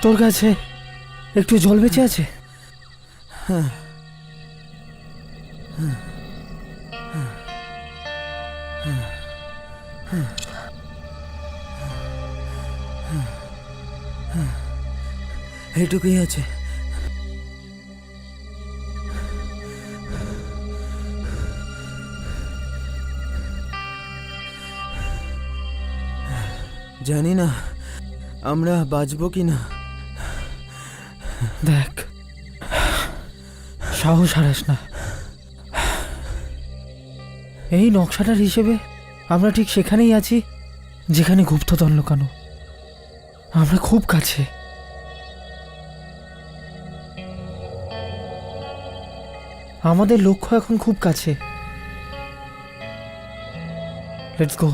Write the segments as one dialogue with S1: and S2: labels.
S1: তোর কাছে একটু জল বেঁচে আছে?
S2: এটুকুই আছে। জানি না আমরা বাঁচবো কিনা।
S1: দেখ, সাহস হারাস না। এই নকশাটার হিসেবে আমরা ঠিক সেখানেই আছি যেখানে গুপ্তধন লুকানো। আমরা খুব কাছে। আমাদের লক্ষ্য এখন খুব কাছে। Let's go.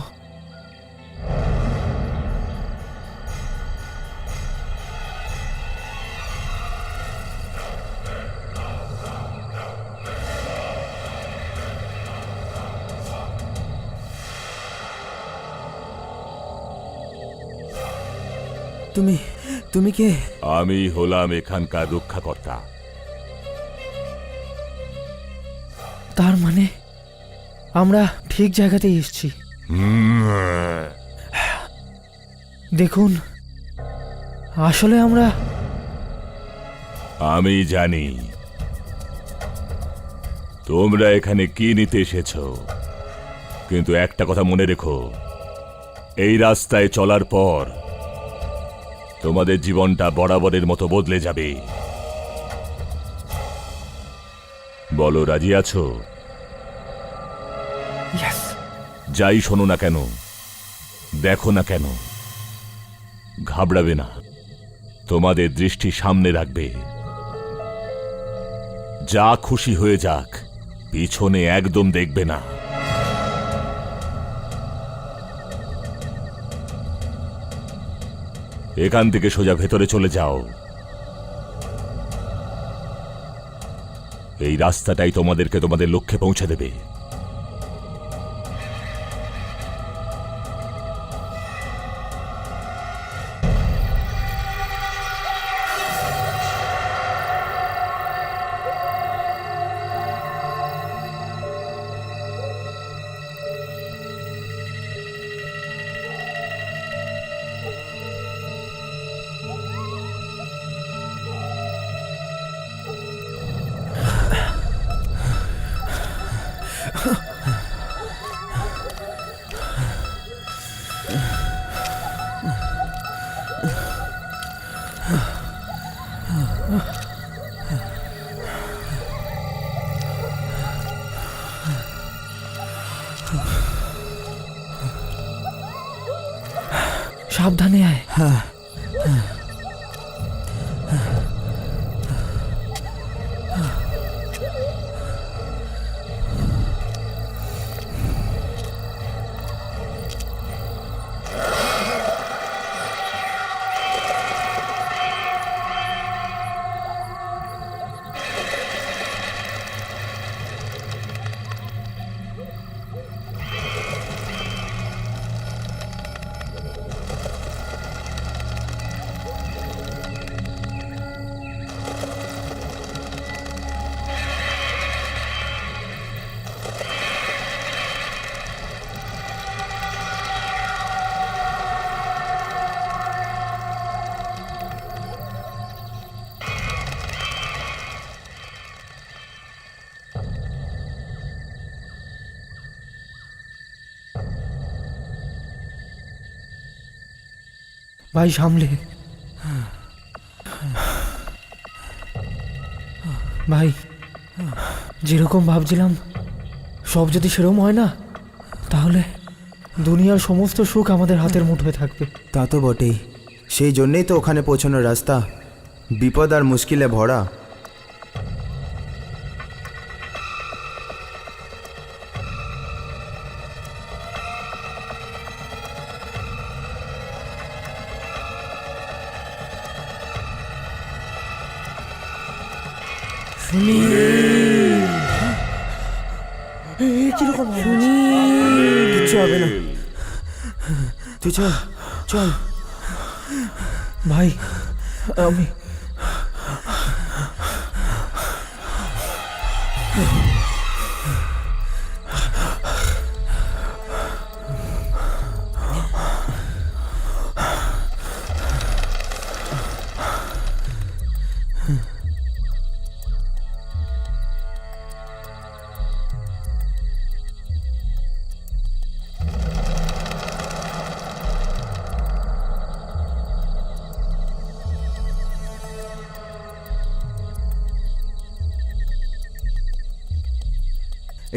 S2: তুমি কে?
S3: আমি হলাম এখানকার রক্ষাকর্তা।
S1: তার মানে আমরা ঠিক জায়গাতেই এসেছি। দেখুন, আসলে
S3: আমি জানি তোমরা এখানে কি নিতে এসেছো, কিন্তু একটা কথা মনে রেখো, এই রাস্তায় চলার পর তোমাদের জীবনটা বরাবরের মতো বদলে যাবে। বলো, রাজি আছো? যাই শোনো না কেন, দেখো না কেন, ঘাবড়াবে না। তোমাদের দৃষ্টি সামনে রাখবে। যা খুশি হয়ে যাক, পিছনে একদম দেখবে না। এখান থেকে সোজা ভেতরে চলে যাও। এই রাস্তাটাই তোমাদেরকে তোমাদের লক্ষ্যে পৌঁছে দেবে।
S1: সাবধানে আয়। ভাই সামলে। ভাই, যেরকম ভাবছিলাম সব যদি সেরকম হয় না, তাহলে দুনিয়ার সমস্ত সুখ আমাদের হাতের মুঠোয় থাকবে।
S2: তা তো বটেই। সেই জন্যেই তো ওখানে পৌঁছানোর রাস্তা বিপদ আর মুশকিলে ভরা।
S3: সুনীল!
S1: কিরকম
S2: কিচ্ছু হবে না, তুই চল চল।
S1: ভাই আমি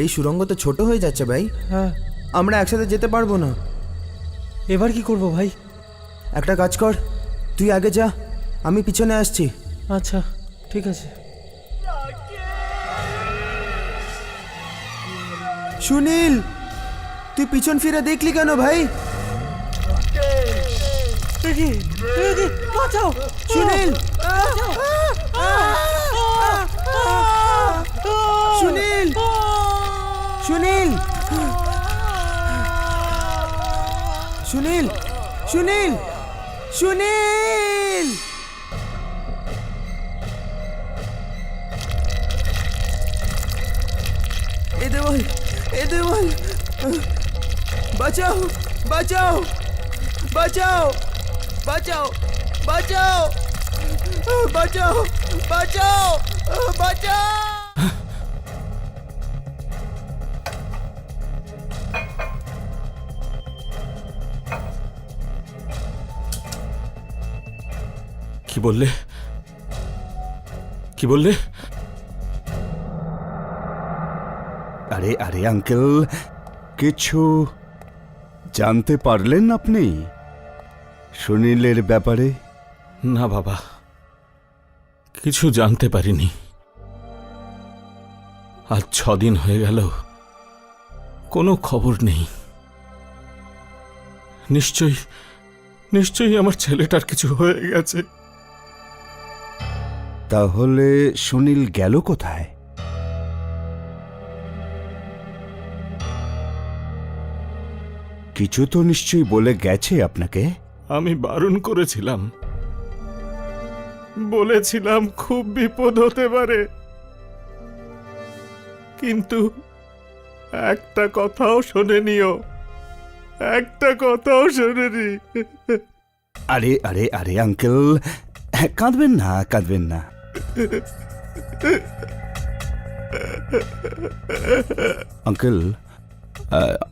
S2: এই সুড়ঙ্গ তো ছোট হয়ে যাচ্ছে ভাই,
S1: হ্যাঁ,
S2: আমরা একসাথে যেতে পারবো না।
S1: এবার কি করব ভাই?
S2: একটা কাজ কর, তুই আগে যা, আমি পিছনে আসছি।
S1: আচ্ছা ঠিক আছে।
S2: সুনীল, তুই পিছন ফিরে দেখলি কেন ভাই?
S1: বাঁচাও
S2: সুনীল, সুনীল, সুনীল, সুনীল, সুনীল, সুনীল। এ দেওয়াল, এ দেওয়াল, বাঁচাও, বাঁচাও, বাঁচাও, বাঁচাও, বাঁচাও, বাঁচাও, বাঁচাও, বাঁচাও।
S3: কি বললে? কি বললে?
S4: আরে আরে আঙ্কেল, কিছু জানতে পারলেন আপনি সুনীলের ব্যাপারে?
S3: না বাবা, কিছু জানতে পারিনি। আজ 6 দিন হয়ে গেল, কোনো খবর নেই। নিশ্চয়ই নিশ্চয়ই আমার ছেলেটার কিছু হয়ে গেছে।
S4: তাহলে সুনীল গেল কোথায়? কিছু তো নিশ্চয়ই বলে গেছে আপনাকে।
S3: আমি বারণ করেছিলাম, বলেছিলাম খুব বিপদ হতে পারে, কিন্তু একটা কথাও শোনেনিও, একটা কথাও শোনেনি।
S4: আরে আরে আরে আঙ্কেল, কাঁদবেন না, কাঁদবেন না। আঙ্কেল,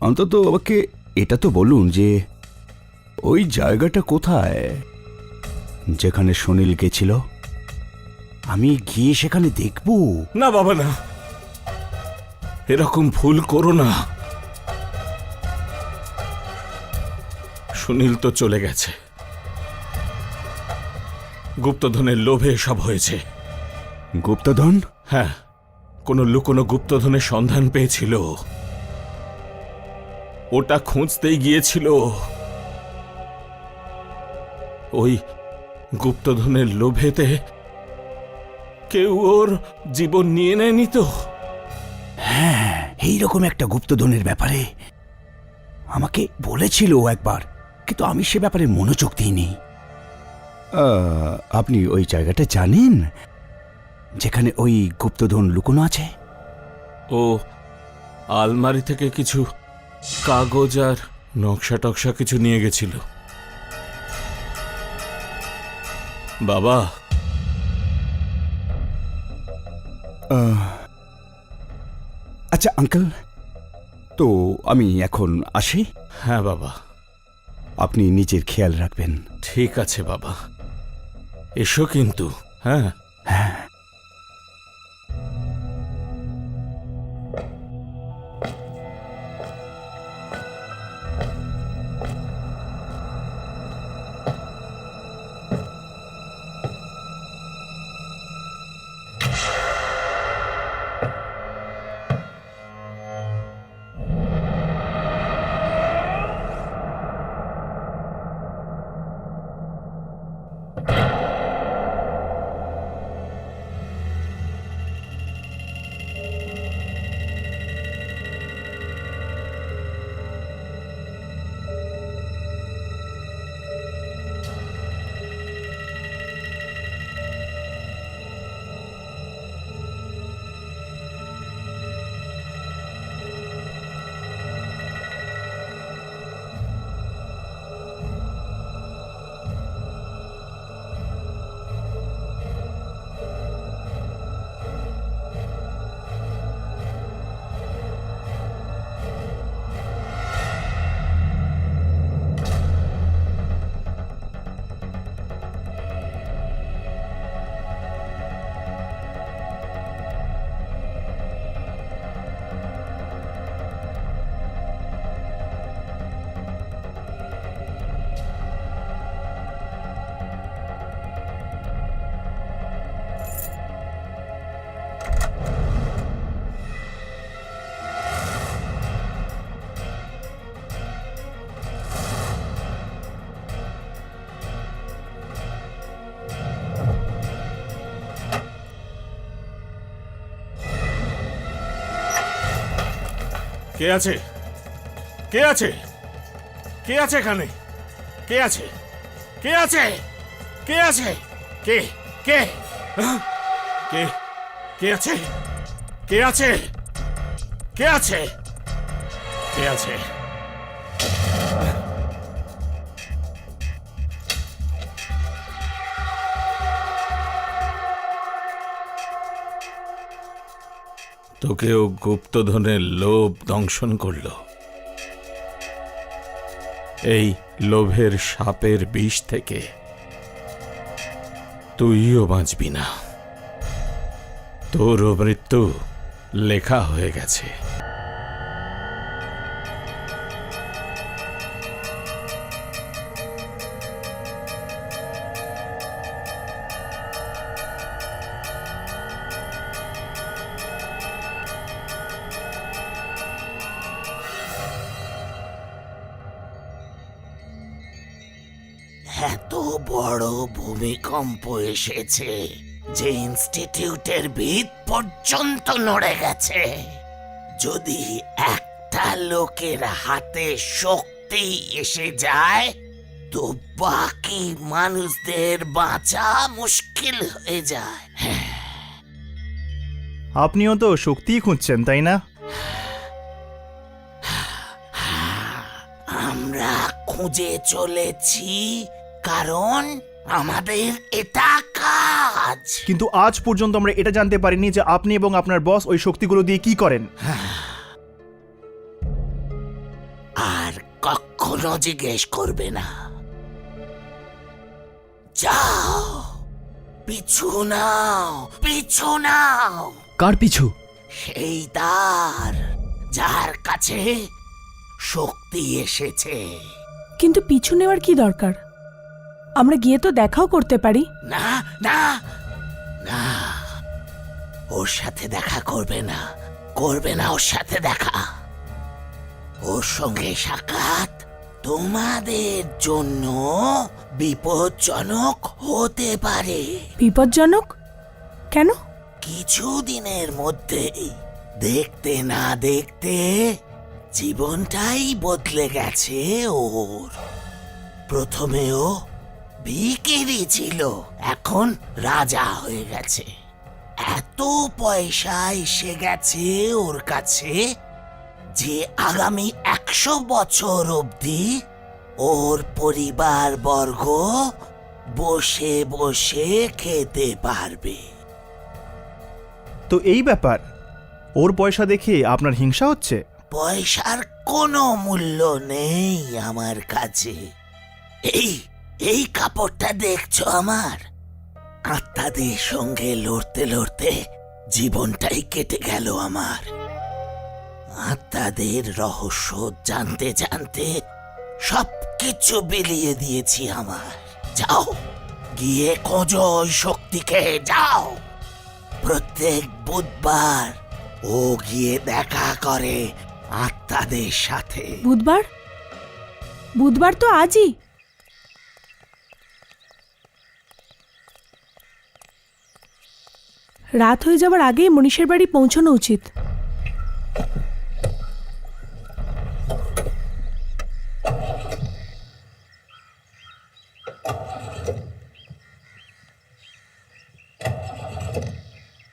S4: অন্তত আমাকে এটা তো বলুন যে ওই জায়গাটা কোথায় যেখানে সুনীল গেছিল? আমি গিয়ে সেখানে দেখব।
S3: না বাবা না, এরকম ভুল করো না। সুনীল তো চলে গেছে, গুপ্তধনের লোভে সব হয়েছে।
S4: গুপ্তধন?
S3: হ্যাঁ, কোনো লুকোনো গুপ্তধনের সন্ধান পেয়েছিল, ওটা খুঁজতেই গিয়েছিল। ওই গুপ্তধনের লোভেতে কেউ ওর জীবন নিয়ে নেয়নি তো?
S4: হ্যাঁ, এইরকম একটা গুপ্তধনের ব্যাপারে আমাকে বলেছিল একবার, কিন্তু আমি সে ব্যাপারে মনোযোগ দিইনি। আপনি ওই জায়গাটা জানেন যেখানে ওই গুপ্তধন লুকোনো আছে?
S3: ও আলমারি থেকে কিছু কাগজ আর নকশা টকশা কিছু নিয়ে গেছিল। বাবা,
S4: আচ্ছা আঙ্কেল, তো আমি এখন আসি।
S3: হ্যাঁ বাবা,
S4: আপনি নিজের খেয়াল রাখবেন।
S3: ঠিক আছে বাবা, এসো কিন্তু। হ্যাঁ
S4: হ্যাঁ।
S5: কে আছে? কে আছে? কে আছে এখানে? কে আছে? কে আছে? কে আছে? কে কে আহ? কে কে আছে? কে আছে? কে আছে? কে আছে? তোকেও গুপ্তধনের লোভ দংশন করল। এই লোভের সাপের বিষ থেকে তুইও বাঁচবি না। তোরও মৃত্যু লেখা হয়ে গেছে।
S6: এত বড় ভূমিকম্প এসেছে যে ইনস্টিটিউটের ভিত পর্যন্ত নড়ে গেছে। যদি একটা লোকের হাতে শক্তি এসে যায় তো বাকি মানুষদের বাঁচা মুশকিল হয়ে যায়।
S7: আপনিও তো শক্তিই খুঁজছেন, তাই না?
S6: আমরা খুঁজে চলেছি কারণ আমাদের এটা কাজ।
S7: কিন্তু আজ পর্যন্ত আমরা এটা জানতে পারিনি যে আপনি এবং আপনার বস ওই শক্তিগুলো দিয়ে কি করেন।
S6: আর কখনো জিজ্ঞেস করবে না। যাও, পিছু নাও, পিছু নাও।
S1: কার পিছু?
S6: সেই তার যার কাছে শক্তি এসেছে।
S8: কিন্তু পিছু নেওয়ার কি দরকার? আমরা গিয়ে তো দেখাও করতে পারি।
S6: না না না, ওর সাথে দেখা করবে না, করবে না ওর সাথে দেখা। ওর সঙ্গে সাক্ষাৎ তোমাদের জন্য বিপজ্জনক হতে পারে।
S8: বিপজ্জনক কেন?
S6: কিছুদিনের মধ্যেই দেখতে না দেখতে জীবনটাই বদলে গেছে ওর। প্রথমেও ভিখিরি ছিল, এখন রাজা হয়ে গেছে। এত পয়সা এসে গেছে ওর কাছে যে আগামী 100 বছর অবধি ওর পরিবার বর্গ বসে বসে খেতে পারবে।
S7: তো এই ব্যাপার, ওর পয়সা দেখে আপনার হিংসা হচ্ছে?
S6: পয়সার কোনো মূল্য নেই আমার কাছে। এই এই কাপড়টা দেখছো আমার? আত্মাদের সঙ্গে লড়তে লড়তে জীবনটাই কেটে গেল আমার। আত্মাদের রহস্য জানতে জানতে সবকিছু বিলিয়ে দিয়েছি আমার। যাও, গিয়ে খোঁজো ওই শক্তিকে, যাও। প্রত্যেক বুধবার ও গিয়ে দেখা করে আত্মাদের সাথে।
S8: বুধবার? বুধবার তো আজই। রাত হয়ে যাওয়ার আগেই মনীষের বাড়ি পৌঁছানো উচিত।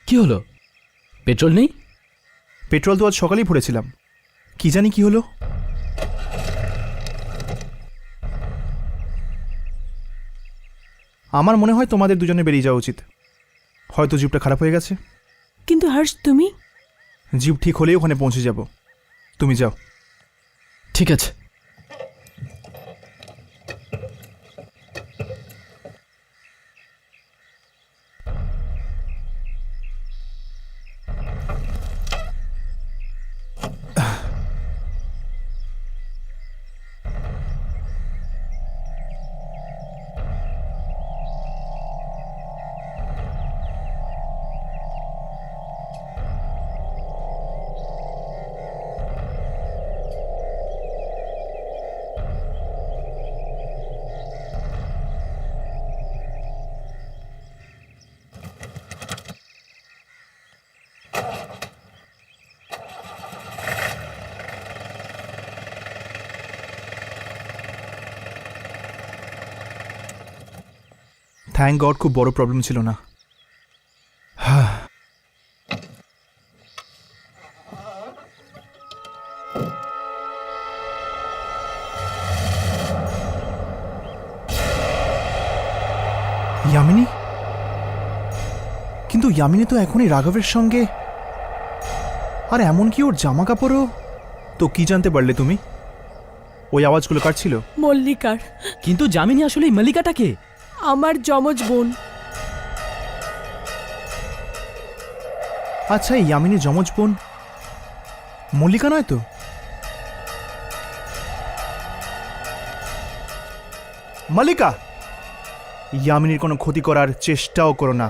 S1: কি হলো? পেট্রোল নেই?
S7: পেট্রোল তো আজ সকালেই ভরেছিলাম, কি জানি কি হলো। আমার মনে হয় তোমাদের দুজনে বেরিয়ে যাওয়া উচিত। হয়তো জিপটা খারাপ হয়ে গেছে।
S8: কিন্তু হর্ষ, তুমি?
S7: জিপ ঠিক হলেই ওখানে পৌঁছে যাব। তুমি যাও।
S1: ঠিক আছে।
S7: থ্যাংক গড খুব বড় প্রবলেম ছিল না। ইয়ামিনী? কিন্তু ইয়ামিনী তো এখনই রাঘবের সঙ্গে, আর এমনকি ওর জামা কাপড়ও। তো কি জানতে পারলে তুমি? ওই আওয়াজগুলো কার ছিল?
S8: মল্লিকার।
S1: কিন্তু যামিনী আসলে এই মল্লিকাটাকে।
S8: আমার যমজ বোন।
S7: আচ্ছা, এই ইয়ামিনী যমজ বোন মল্লিকা নয় তো? মল্লিকা, ইয়ামিনীর কোনো ক্ষতি করার চেষ্টাও করো না।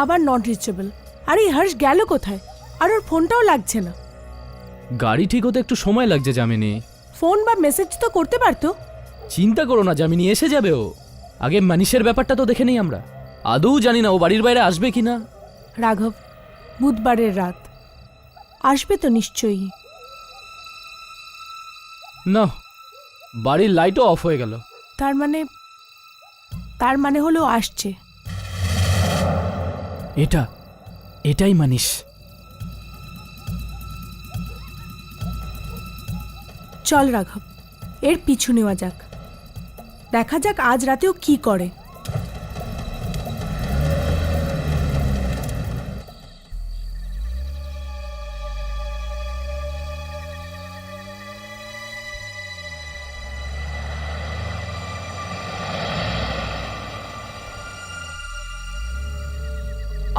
S8: আবার নট রিচেবল। আর এই হর্ষ গেল কোথায়? আর ওর ফোনটাও লাগছে না।
S1: গাড়ি ঠিক হতে একটু সময় লাগছে যামিনী।
S8: ফোন বা মেসেজ তো করতে পারতো।
S1: চিন্তা করো না যামিনী, এসে যাবে ও। আগে মানিশের ব্যাপারটা তো দেখে নেই আমরা। আদৌ জানি না ও বাড়ির বাইরে আসবে কিনা।
S8: রাঘব, বুধবারের রাত আসবে তো নিশ্চয়ই।
S1: না, বাড়ির লাইটও অফ হয়ে গেল।
S8: তার মানে হলো আসছে।
S1: এটাই মানিশ।
S8: চল রাঘব, এর পিছু নেওয়া যাক। দেখা যাক আজ রাতেও কি করে।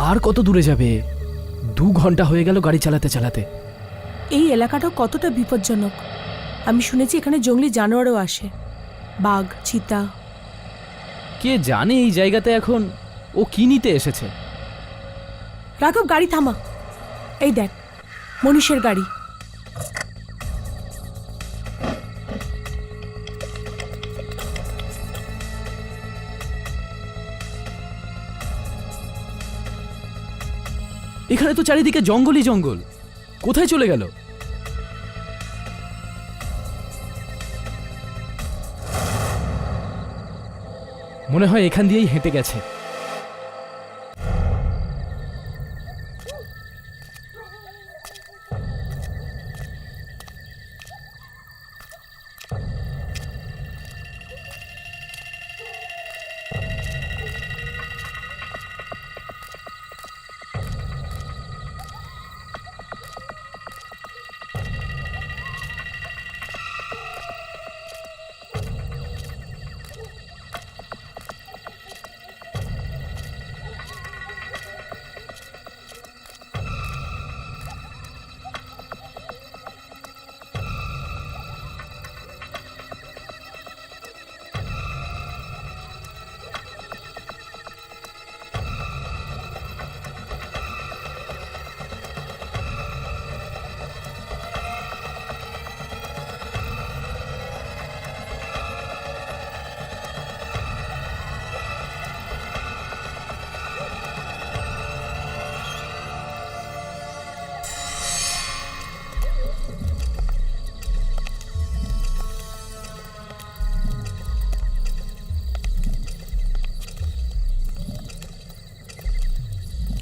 S1: আর কত দূরে যাবে? 2 ঘন্টা হয়ে গেল গাড়ি চালাতে চালাতে।
S8: এই এলাকাটাও কতটা বিপজ্জনক। আমি শুনেছি এখানে জঙ্গলি জানোয়ারও আসে, বাঘ, চিতা।
S1: কে জানে এই জায়গাতে এখন ও কি নিতে এসেছে।
S8: রাঘব, গাড়ি থামা। এই দেখ, মনীষের গাড়ি।
S1: এখানে তো চারিদিকে জঙ্গলই জঙ্গল। কোথায় চলে গেল? মনে হয় এখান দিয়েই হেঁটে গেছে।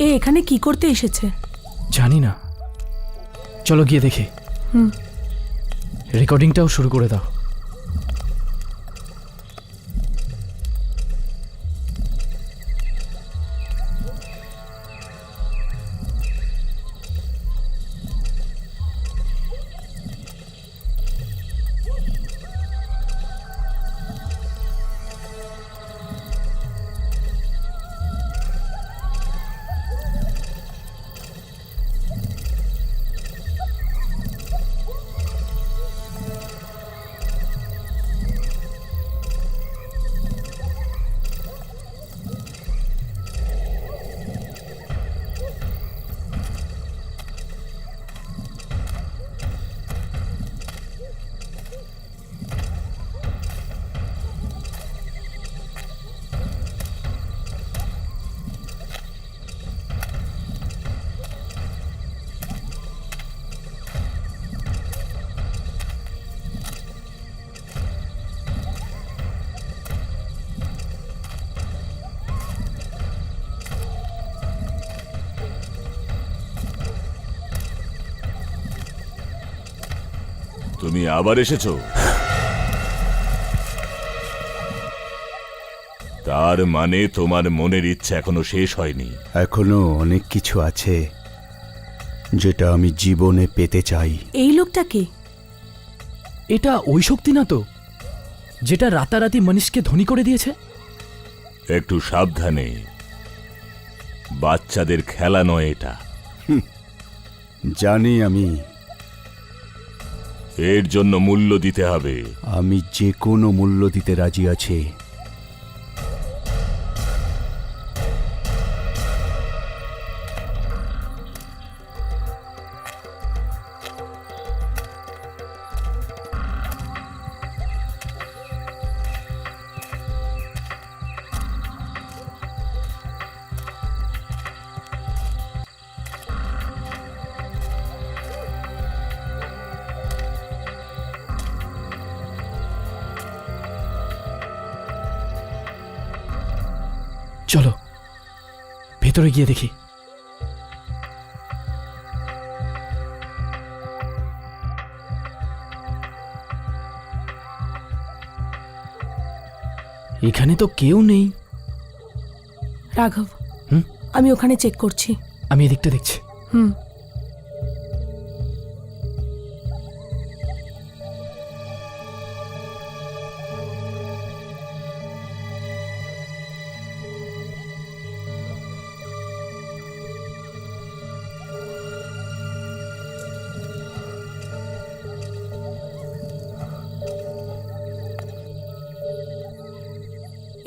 S8: এ এখানে কি করতে এসেছে?
S1: জানি না, চলো গিয়ে দেখি। রেকর্ডিংটাও শুরু করে দাও।
S3: তুমি আবার এসেছো? তার মানে তোমার মনের ইচ্ছা এখনো শেষ হয়নি।
S4: এখনো অনেক কিছু আছে যেটা আমি জীবনে পেতে চাই।
S8: এই লোকটা কে?
S1: এটা ওই শক্তি না তো যেটা রাতারাতি মনীষকে ধনী করে দিয়েছে?
S3: একটু সাবধানে, বাচ্চাদের খেলা নয় এটা।
S4: জানি আমি,
S3: এর জন্য মূল্য দিতে হবে।
S4: আমি যে কোনো মূল্য দিতে রাজি আছি।
S1: চলো ভেতরে গিয়ে দেখি। এখানে তো কেউ নেই।
S8: রাঘব,
S1: হুম?
S8: আমি ওখানে চেক করছি।
S1: আমি এদিকটা দেখছি।
S8: হুম।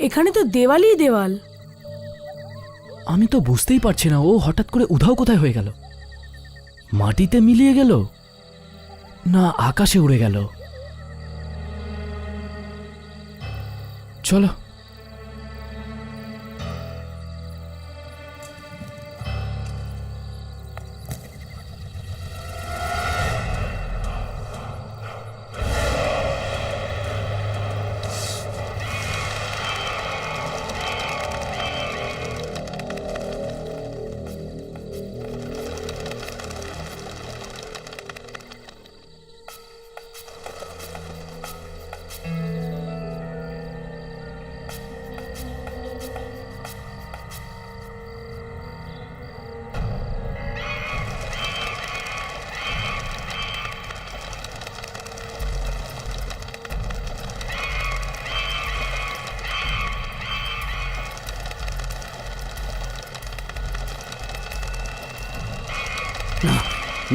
S8: এখানে তো দেওয়ালই দেওয়াল।
S1: আমি তো বুঝতেই পারছি না ও হঠাৎ করে উধাও কোথায় হয়ে গেল। মাটিতে মিলিয়ে গেল না আকাশে উড়ে গেল? চলো।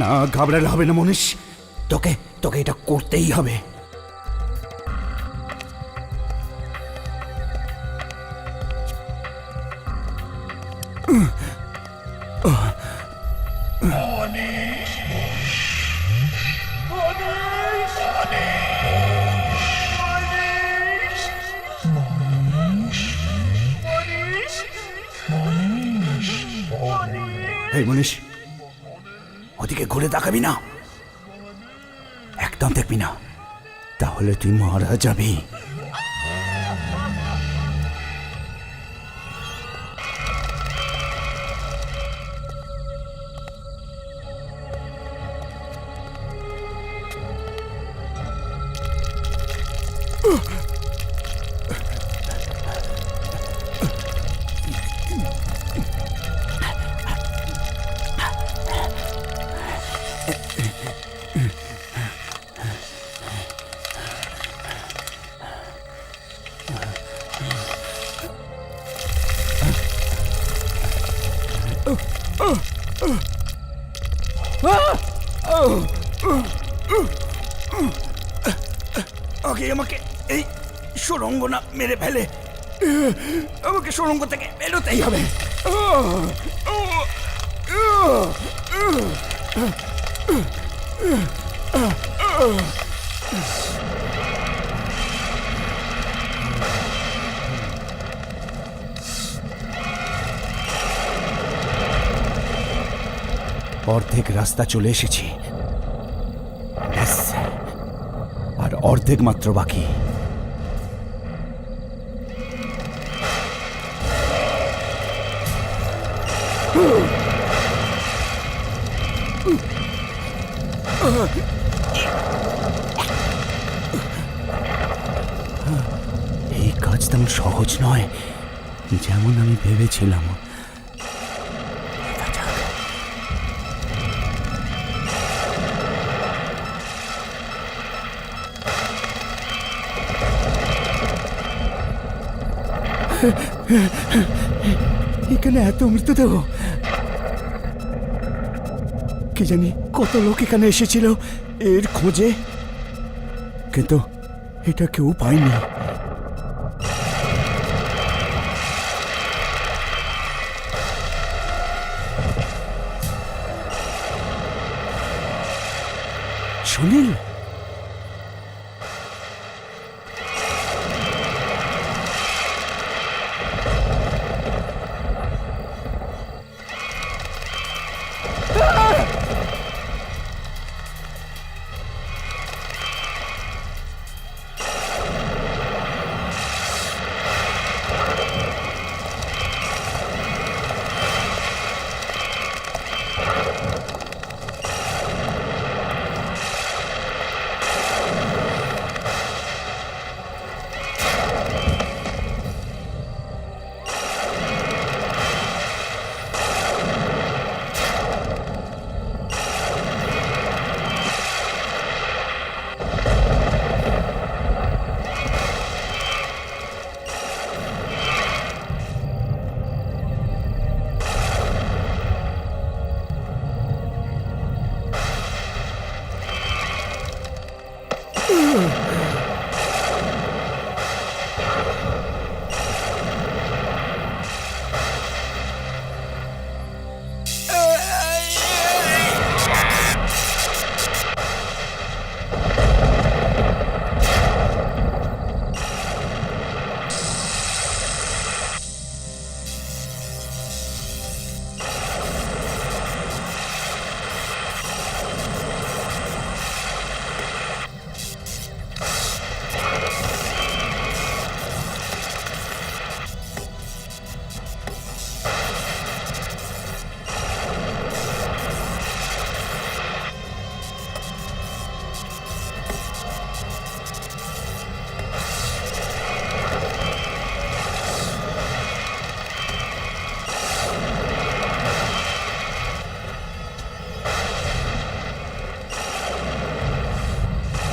S4: না, ঘাবড়ালে হবে না মনীষ। তোকে তোকে এটা করতেই হবে। এই মনীষ, ওদিকে ঘুরে তাকাবি না, একদম দেখবি না, তাহলে তুই মারা যাবি। আগে আমাকে এই সুড়ঙ্গ না মেরে ফেলে, আমাকে সুড়ঙ্গ থেকে বেরোতেই হবে। অর্ধেক রাস্তা চলে এসেছি, ব্যাস, আর অর্ধেক মাত্র বাকি। কাজ তেমন সহজ নয় যেমন আমি ভেবেছিলাম। এখানে এত মৃতদেহ, কি জানি কত লোক এখানে এসেছিল এর খোঁজে, কিন্তু এটা কেউ পায়নি। সুনীল,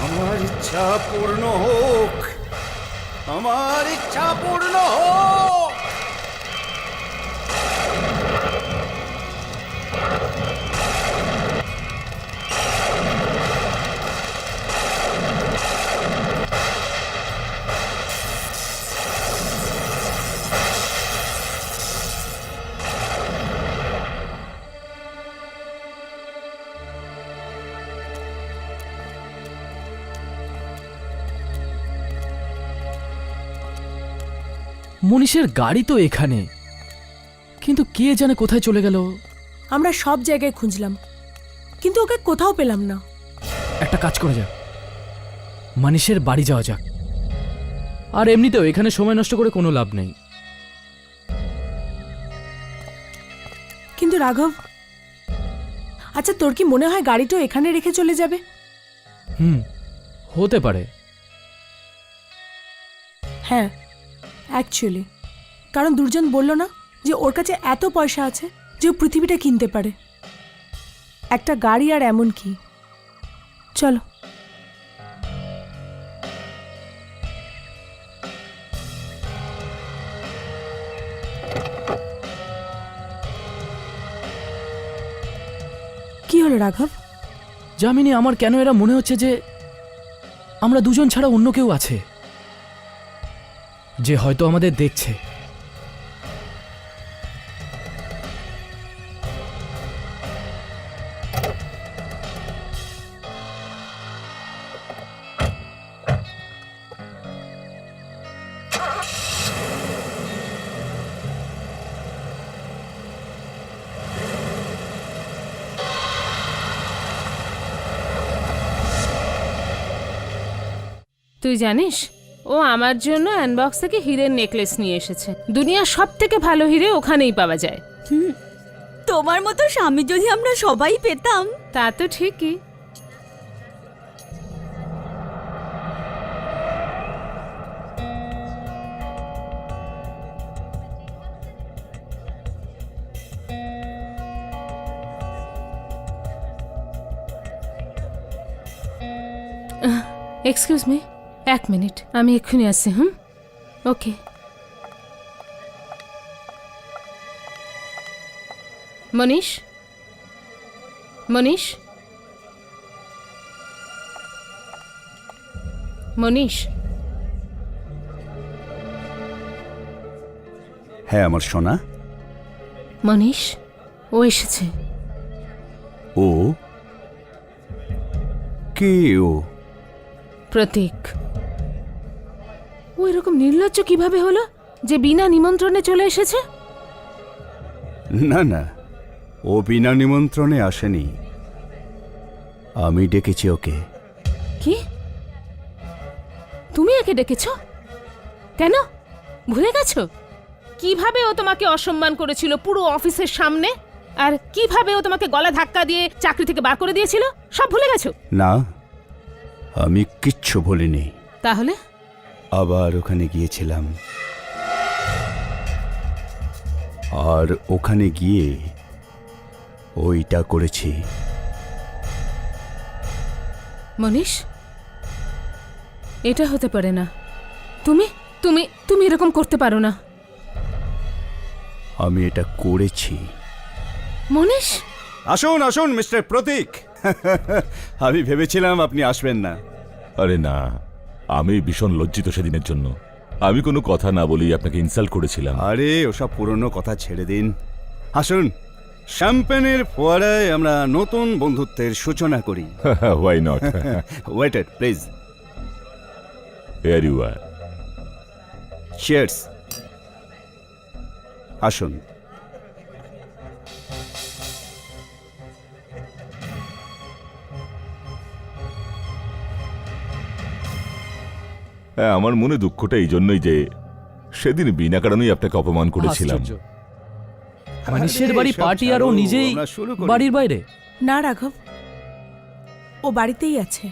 S4: আমার ইচ্ছা পূর্ণ হোক, আমার ইচ্ছা পূর্ণ হোক।
S1: মনীষের গাড়ি তো এখানে, কিন্তু কে জানে কোথায় চলে গেল।
S8: আমরা সব জায়গায় খুঁজলাম, কিন্তু ওকে কোথাও পেলাম না।
S1: একটা কাজ করা যাক, মনীষের বাড়ি যাওয়া যাক। আর এমনিতেও এখানে সময় নষ্ট করে কোনো লাভ নেই।
S8: কিন্তু রাঘব, আচ্ছা তোর কি মনে হয় গাড়িটা এখানে রেখে চলে যাবে?
S1: হতে পারে।
S8: হ্যাঁ, অ্যাকচুয়ালি কারণ দুর্জন বলল না যে ওর কাছে এত পয়সা আছে যে ও পৃথিবীটা কিনতে পারে, একটা গাড়ি আর এমন কি। চলো। কি হলো রাঘব?
S1: যামিনী, আমার কেন এরা মনে হচ্ছে যে আমরা দুজন ছাড়া অন্য কেউ আছে, যে হয়তো আমাদের দেখছে।
S9: তুই জানিস ও আমার জন্য আনবক্স থেকে হীরের নেকলেস নিয়ে এসেছে। দুনিয়ার সব থেকে ভালো হীরে ওখানেই পাওয়া যায়।
S10: তোমার মতো স্বামী যদি আমরা সবাই পেতাম।
S9: তা তো ঠিকই। এক্সকিউজ মি, 1 মিনিট, আমি এক্ষুনি আসছি। ওকে। মনীষ, মনীষ, মনীষ।
S4: হ্যাঁ আমার সোনা।
S9: মনীষ, ও এসেছে।
S4: ও কে? ও
S9: প্রতীক। ও এরকম নির্লজ্জ কিভাবে হলো যে বিনা নিমন্ত্রণে চলে এসেছে?
S4: না না, ও বিনা নিমন্ত্রণে আসেনি, আমি ডেকেছি ওকে।
S9: কি? তুমি একে ডেকেছো? কেন? ভুলে গেছো কিভাবে ও তোমাকে অসম্মান করেছিল পুরো অফিসের সামনে? আর কিভাবে ও তোমাকে গলা ধাক্কা দিয়ে চাকরি থেকে বার করে দিয়েছিল? সব ভুলে গেছো?
S4: না, আমি কিচ্ছু বলিনি।
S9: তাহলে?
S4: আবার ওখানে গিয়েছিলাম, আর ওখানে গিয়ে ওইটা করেছি।
S9: মনীষ, এটা হতে পারে না। তুমি তুমি তুমি এরকম করতে পারো না।
S4: আমি এটা করেছি।
S9: মনীষ,
S4: আসুন আসুন মিস্টার প্রতীক। আমি ভেবেছিলাম আপনি আসবেন না।
S3: আরে না, আমি ভীষণ লজ্জিত সেদিনের জন্য। আমি কোনো কথা না বলেই আপনাকে ইনসাল্ট করেছিলাম।
S4: আরে ওসব পুরনো কথা ছেড়ে দিন, আসুন শ্যাম্পেনের ফোয়ারায় আমরা নতুন বন্ধুত্বের সূচনা করি।
S3: Why not?
S4: Waiter please.
S3: Here you are.
S4: Cheers. আসুন।
S3: হ্যাঁ, আমার মনে দুঃখটা এই জন্যই যে সেদিন বিনা কারণেই আপনাকে অপমান করেছিলাম।
S1: মানিশের বাড়ি পার্টি আর ও নিজেই বাড়ির বাইরে?
S8: না রাঘব, ও বাড়িতেই আছে।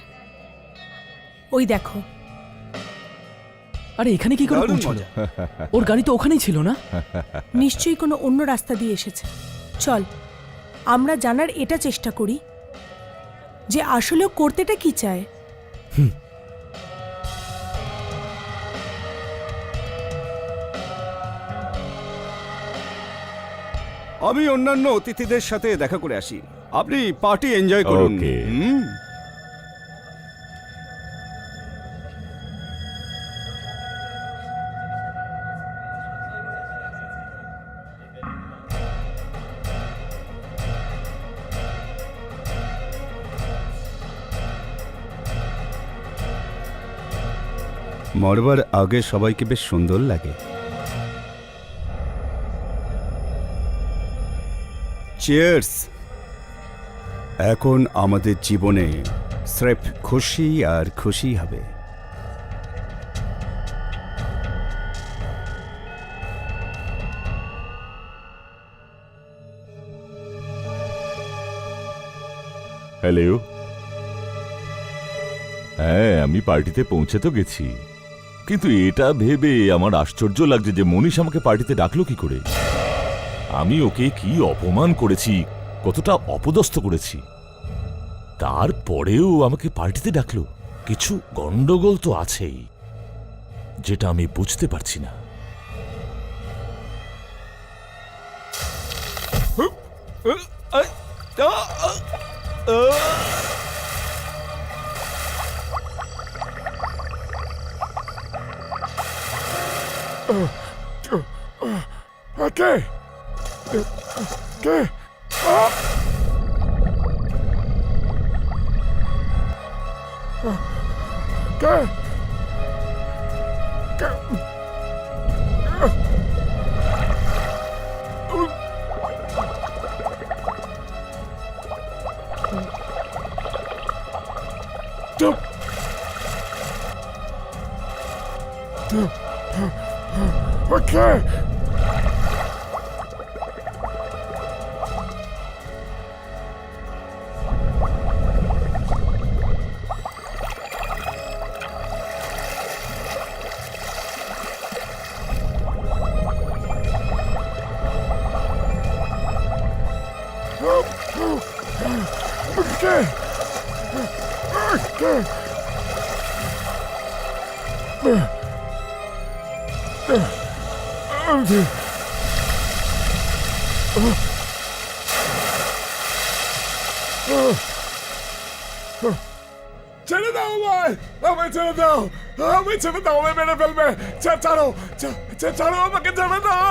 S8: ওই দেখো।
S1: আরে এখানে কি করে পৌঁছলো? ওর গাড়ি তো ওখানেই ছিল না?
S8: নিশ্চয়ই কোনো অন্য রাস্তা দিয়ে এসেছে। চল আমরা জানার এটা চেষ্টা করি যে আসলে ও করতেটা কি চায়।
S4: আমি অন্যান্য অতিথিদের সাথে দেখা করে আসি, আপনি পার্টি এনজয় করুন।
S3: Okay.
S4: মরবার আগে সবাইকে বেশ সুন্দর লাগে। চিয়ার্স। এখন আমাদের জীবনে স্রেফ খুশি আর খুশি হবে।
S3: হ্যালো। হ্যাঁ, আমি পার্টিতে পৌঁছে তো গেছি, কিন্তু এটা ভেবে আমার আশ্চর্য লাগছে যে মনীষ আমাকে পার্টিতে ডাকলো কি করে। আমি ওকে কি অপমান করেছি, কতটা অপদস্থ করেছি, তারপরেও আমাকে পার্টিতে ডাকলো। কিছু গন্ডগোল তো আছেই, যেটা আমি বুঝতে পারছি না।
S5: ছেড়ে দাও আমায়, আমায় ছেড়ে দাও, আমায় ছেড়ে দাও, আমায় মেরে ফেলবে। ছাড়ো, ছাড়ো, আমাকে ছেড়ে দাও,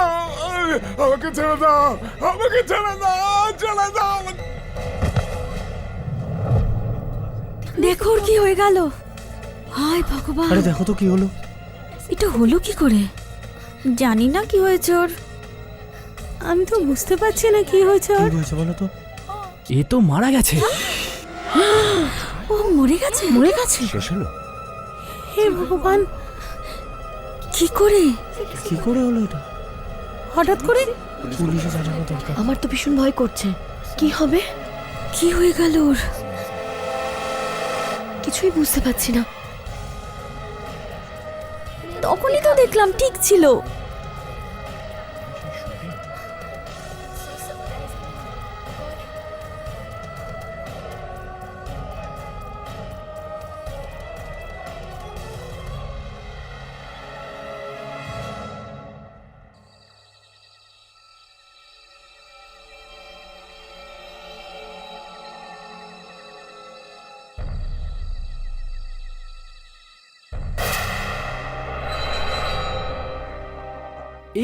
S5: আমাকে ছেড়ে দাও, আমাকে ছেড়ে দাও, ছেড়ে দাও।
S10: দেখো ওর কি হয়ে গেল। হায় ভগবান,
S1: আরে দেখো তো কি হলো।
S10: এটা হলো কি করে? জানি না কি হয়েছে ওর। আমি তো বুঝতে পারছি না কি হয়েছে
S1: কি
S10: ওর।
S1: হয়েছে বলো তো?
S7: এ তো মারা গেছে।
S10: ও মরে গেছে? মরে গেছে?
S7: শেষ হলো?
S10: হে ভগবান, কি করে?
S1: কি করে হলো এটা?
S8: হঠাৎ করে
S1: পুলিশে জানানো দরকার।
S10: আমার তো ভীষণ ভয় করছে। কি হবে? কি হয়ে গেল ওর? কিছুই বুঝতে পারছি না। তখনই তো দেখলাম ঠিক ছিল।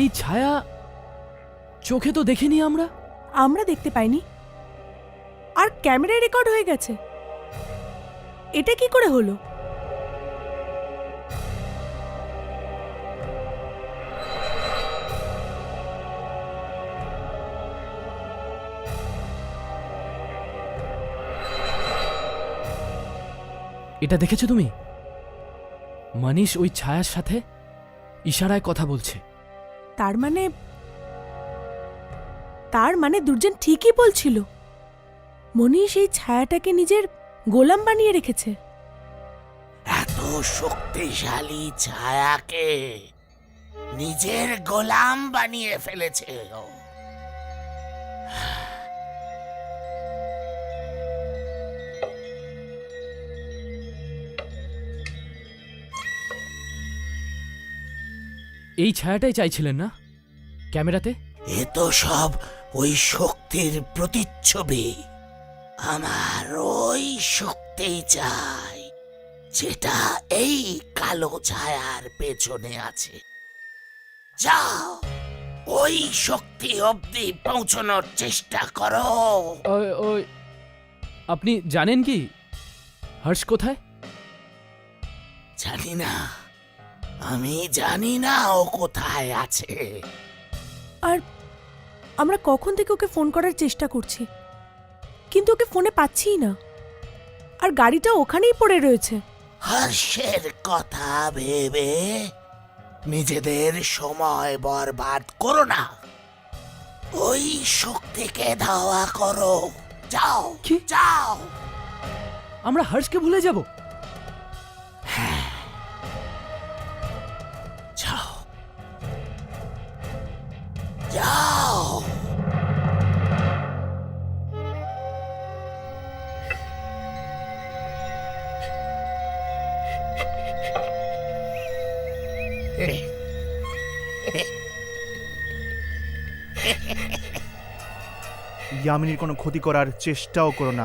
S7: এই ছায়া চোখে তো দেখিনি আমরা।
S8: আমরা দেখতে পাইনি, আর ক্যামেরায় রেকর্ড হয়ে গেছে। এটা কি করে হলো?
S7: এটা দেখেছো তুমি? মনীষ ওই ছায়ার সাথে ইশারায় কথা বলছে।
S8: তার মানে দুর্জন ঠিকই বলছিল। মনীষ এই ছায়াটাকে নিজের গোলাম বানিয়ে রেখেছে।
S6: এত শক্তিশালী ছায়াকে নিজের গোলাম বানিয়ে ফেলেছে ও।
S7: এই ছায়াটাই চাইছিলেন না ক্যামেরাতে?
S6: এ তো সব ওই শক্তির প্রতিচ্ছবি। আমার ওই শক্তি চাই যেটা এই কালো ছায়ার পেছনে আছে। যাও, ওই শক্তি অবধি পৌঁছানোর চেষ্টা করো।
S7: ওই আপনি জানেন কি হর্ষ কোথায়?
S6: জানি না, আমি জানি না ও কোথায় আছে।
S8: আর আমরা কখন থেকে ওকে ফোন করার চেষ্টা করছি, কিন্তু ওকে ফোনে পাচ্ছিই না। আর গাড়িটা ওখানেই পড়ে রয়েছে।
S6: হর্ষের কথা ভেবে নিজেদের সময় বরবাদ করো না। ওই শক্তিকে ধাওয়া করো। যাও,
S7: কি?
S6: যাও।
S7: আমরা হর্ষকে ভুলে যাব?
S6: যাও, যাও।
S7: ইয়ামিনীর কোনো ক্ষতি করার চেষ্টাও করো না।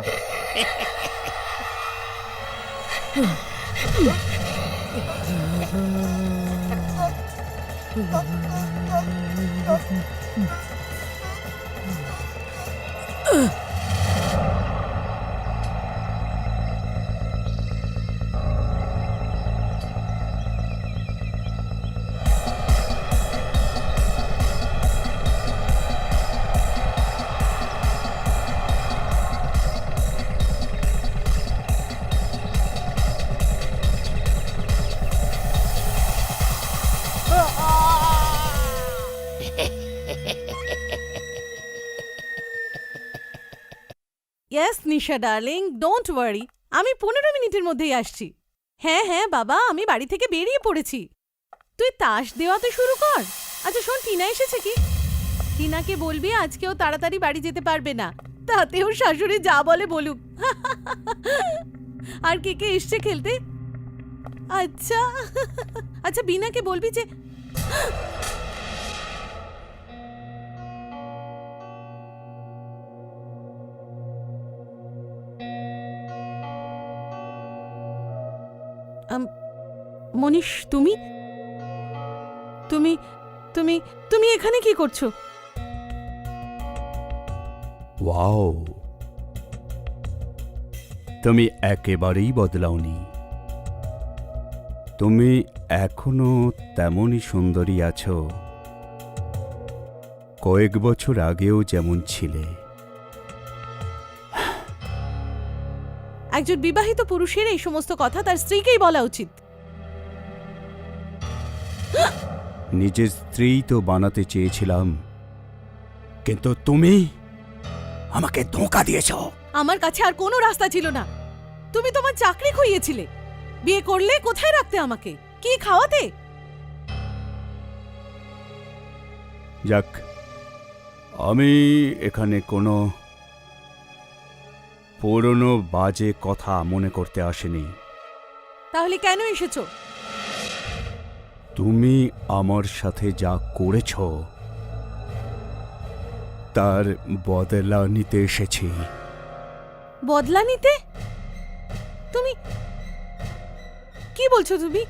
S11: Yes Nisha darling, don't worry, আমি 15 মিনিটের মধ্যেই আসছি। হ্যাঁ হ্যাঁ বাবা, আমি বাড়ি থেকে বেরিয়ে পড়েছি। তুই তাস দেওয়া তো শুরু কর। আচ্ছা শোন, টিনা এসেছে কি? টিনাকে বলবি আজকেও তাড়াতাড়ি বাড়ি যেতে পারবে না, তাতে ওর শাশুড়ি যা বলে বলুক। আর কে কে এসছে খেলতে? আচ্ছা আচ্ছা, বিনাকে বলবি যে মনীষ, তুমি তুমি তুমি তুমি এখানে কি করছো?
S4: ওয়াও, তুমি একেবারেই বদলাওনি। তুমি এখনো তেমনই সুন্দরী আছো, কয়েক বছর আগেও যেমন ছিলে।
S11: একজন বিবাহিত পুরুষের এই সমস্ত কথা তার স্ত্রীকেই বলা উচিত।
S4: নিজের স্ত্রী তো বানাতে চেয়েছিলাম, কিন্তু তুমি আমাকে ধোঁকা দিয়েছ।
S11: আমার কাছে আর কোনো রাস্তা ছিল না। তুমি তোমার চাকরি খুইয়েছিলে। বিয়ে করলে কোথায় রাখতে আমাকে? কি খাওয়াতে?
S4: যাক, আমি এখানে কোনো পুরনো বাজে কথা মনে করতে আসিনি।
S11: তাহলে কেন এসেছো?
S4: তুমি আমার সাথে যা করেছ তার বদলা নিতে এসেছি।
S11: বদলা নিতে? তুমি কি বলছো তুমি?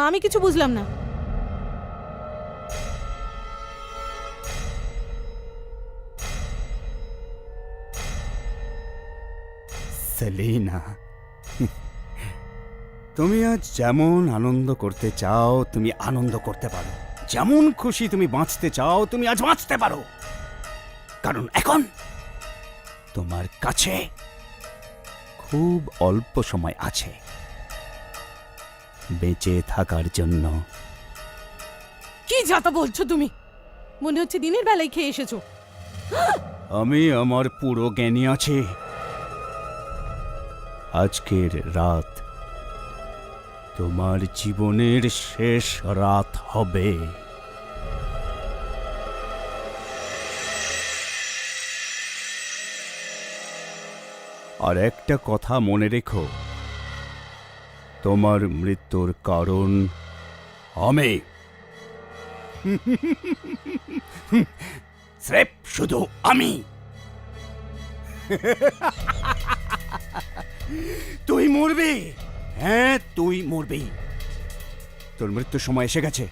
S11: আমি কিছু বুঝলাম না।
S4: সেলিনা, তুমি আজ যেমন আনন্দ করতে চাও তুমি আনন্দ করতে পারো, যেমন খুশি তুমি বাঁচতে চাও তুমি আজ বাঁচতে পারো, কারণ এখন তোমার কাছে খুব অল্প সময় আছে বেঁচে থাকার জন্য।
S11: কি যাতা বলছো তুমি? মনে হচ্ছে দিনের বেলায় খেয়ে এসেছো।
S4: আমি আমার পুরো জ্ঞানী আছি। আজকের রাত তোমার জীবনের শেষ রাত হবে। আর একটা কথা মনে রেখো, তোমার মৃত্যুর কারণ আমি। স্রেফ শুধু আমি। তুই মরবি, হ্যাঁ তুই মরবি। তোর মৃত্যুর সময় এসে গেছে।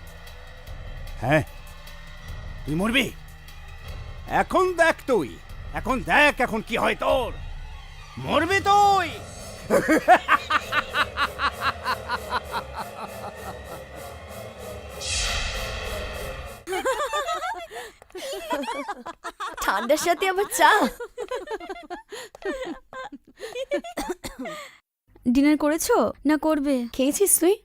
S4: হ্যাঁ তুই মরবি। এখন দেখ তুই, এখন দেখ এখন কি হয় তোর। মরবি তুই।
S10: ঠান্ডার সাথে আবার চা। ডিনার করেছো না করবে? খেয়েছিস তুই?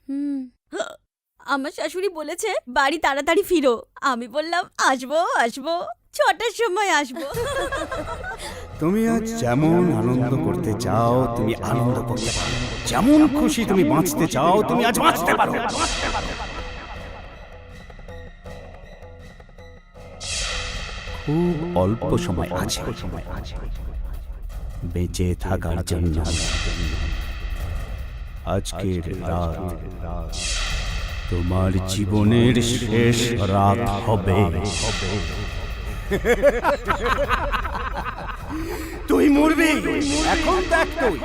S10: আমার শাশুড়ি বলেছে বাড়ি তাড়াতাড়ি ফিরো। আমি বললাম আসবো আসবো, 6টার সময় আসবো।
S4: তুমি আজ যেমন আনন্দ করতে চাও তুমি আনন্দ করতে পারো, যেমন খুশি তুমি বাঁচতে চাও তুমি আজ বাঁচতে পারো। খুব অল্প সময় আছে বেঁচে থাকার জন্য। আজকের রাত তোমার জীবনের শেষ রাত হবে। তুই মরবি। এখন দেখ তুই,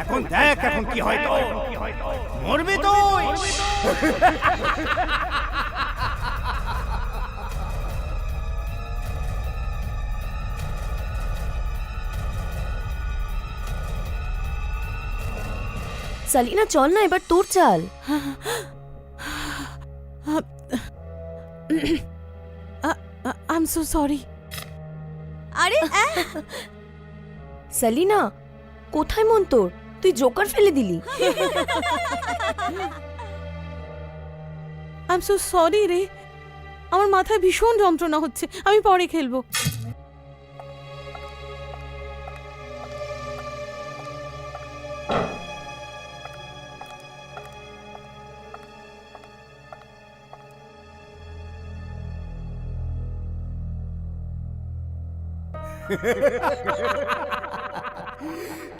S4: এখন দেখ এখন কি হয় তোর। মরবি তুই।
S10: সালিনা চল না, এবার তোর চাল।
S11: I am so sorry.
S10: আরে সালিনা, কোথায় মন তোর? তুই জোকার ফেলে দিলি।
S11: আই এম সো সরি রে। আমার মাথায় ভীষণ যন্ত্রণা হচ্ছে, আমি পরে খেলবো।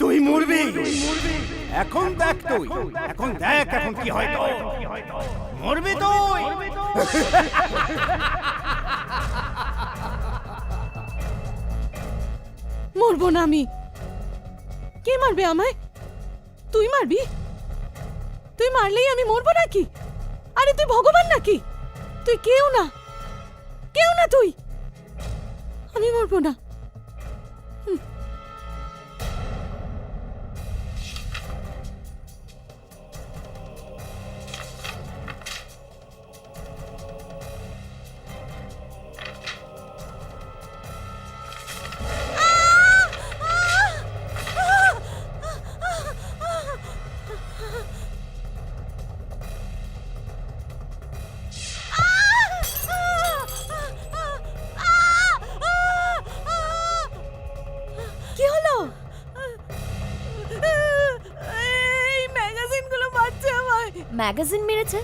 S4: তুই মরবি। এখন দেখ তুই, এখন দেখ এখন কি হয় তোর। মরবি তুই।
S11: মরবো না আমি। কে মারবে আমায়? তুই মারবি? তুই মারলেই আমি মরবো নাকি? আরে তুই ভগবান নাকি? তুই কেউ না, কেউ না তুই। আমি মরবো না। কি হলো? এই ম্যাগাজিনগুলো মারছে আমায়।
S10: ম্যাগাজিন মেরেছে?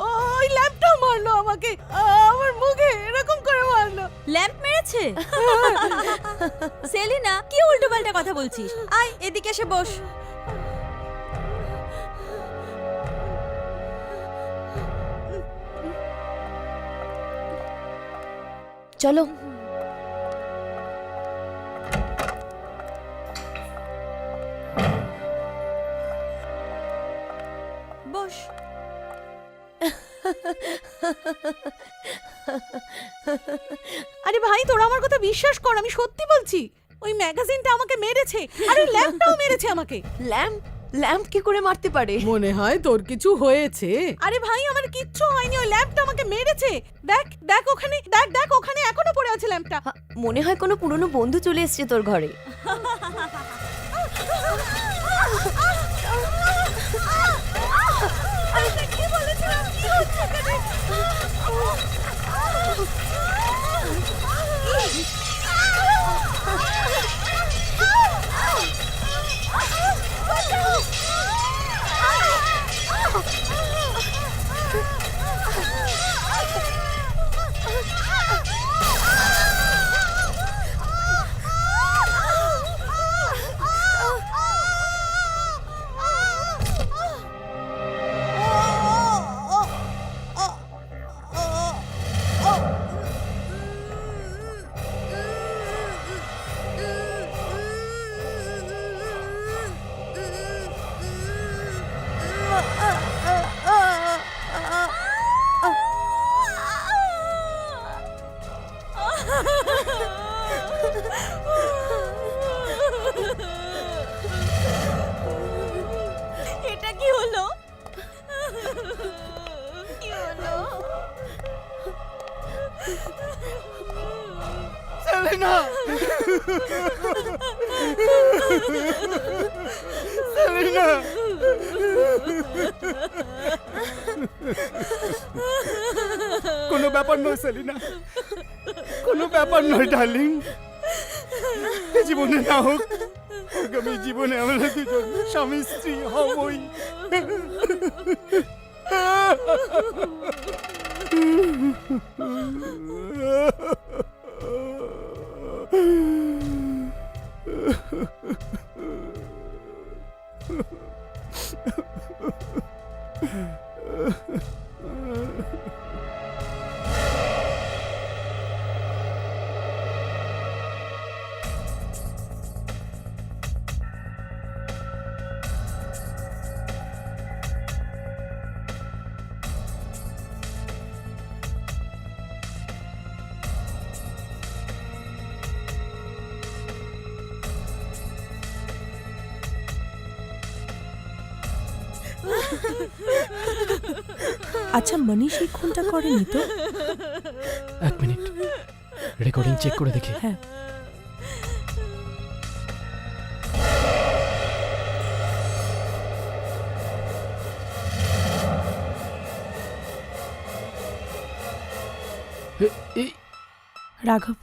S11: ওই ল্যাম্পটাও মারলো আমাকে, আমার মুখে এরকম করে মারলো।
S10: ল্যাম্প মেরেছে? সেলিনা, কি উল্টোপাল্টা কথা বলছিস? আয় এদিকে এসে বস। চলো। বস।
S11: আরে ভাই, তোরা আমার কথা বিশ্বাস কর, আমি সত্যি বলছি। ওই ম্যাগাজিনটা আমাকে মেরেছে, আর ওই ল্যাম্পটাও মেরেছে আমাকে।
S10: ল্যাম্প? ল্যাম্প কি করে মারতে পারে?
S11: মনে হয় তোর কিছু হয়েছে। আরে ভাই, আমার কিচ্ছু হয়নি, ওই ল্যাম্পটা আমাকে মেরেছে। দেখ দেখ ওখানে, দেখ দেখ ওখানে এখনো পড়ে আছে ল্যাম্পটা।
S10: মনে হয় কোনো পুরনো বন্ধু চলে এসেছে তোর ঘরে। কি বলেছিলাম? কি হচ্ছে এখানে? এটা কি হলো? কি হলো?
S1: সেলিনা! সেলিনা!
S4: কোনো ব্যাপার নয় সেলিনা, কোনো ব্যাপার নয় ডার্লিং। জীবনে না হোক, আগামী জীবনে আমরা দুজন স্বামী স্ত্রী হবই।
S8: আচ্ছা, মনীষ এই খুনটা করেনি তো?
S1: এক মিনিট, রেকর্ডিং চেক করে দেখি।
S8: হ্যাঁ। রাঘব,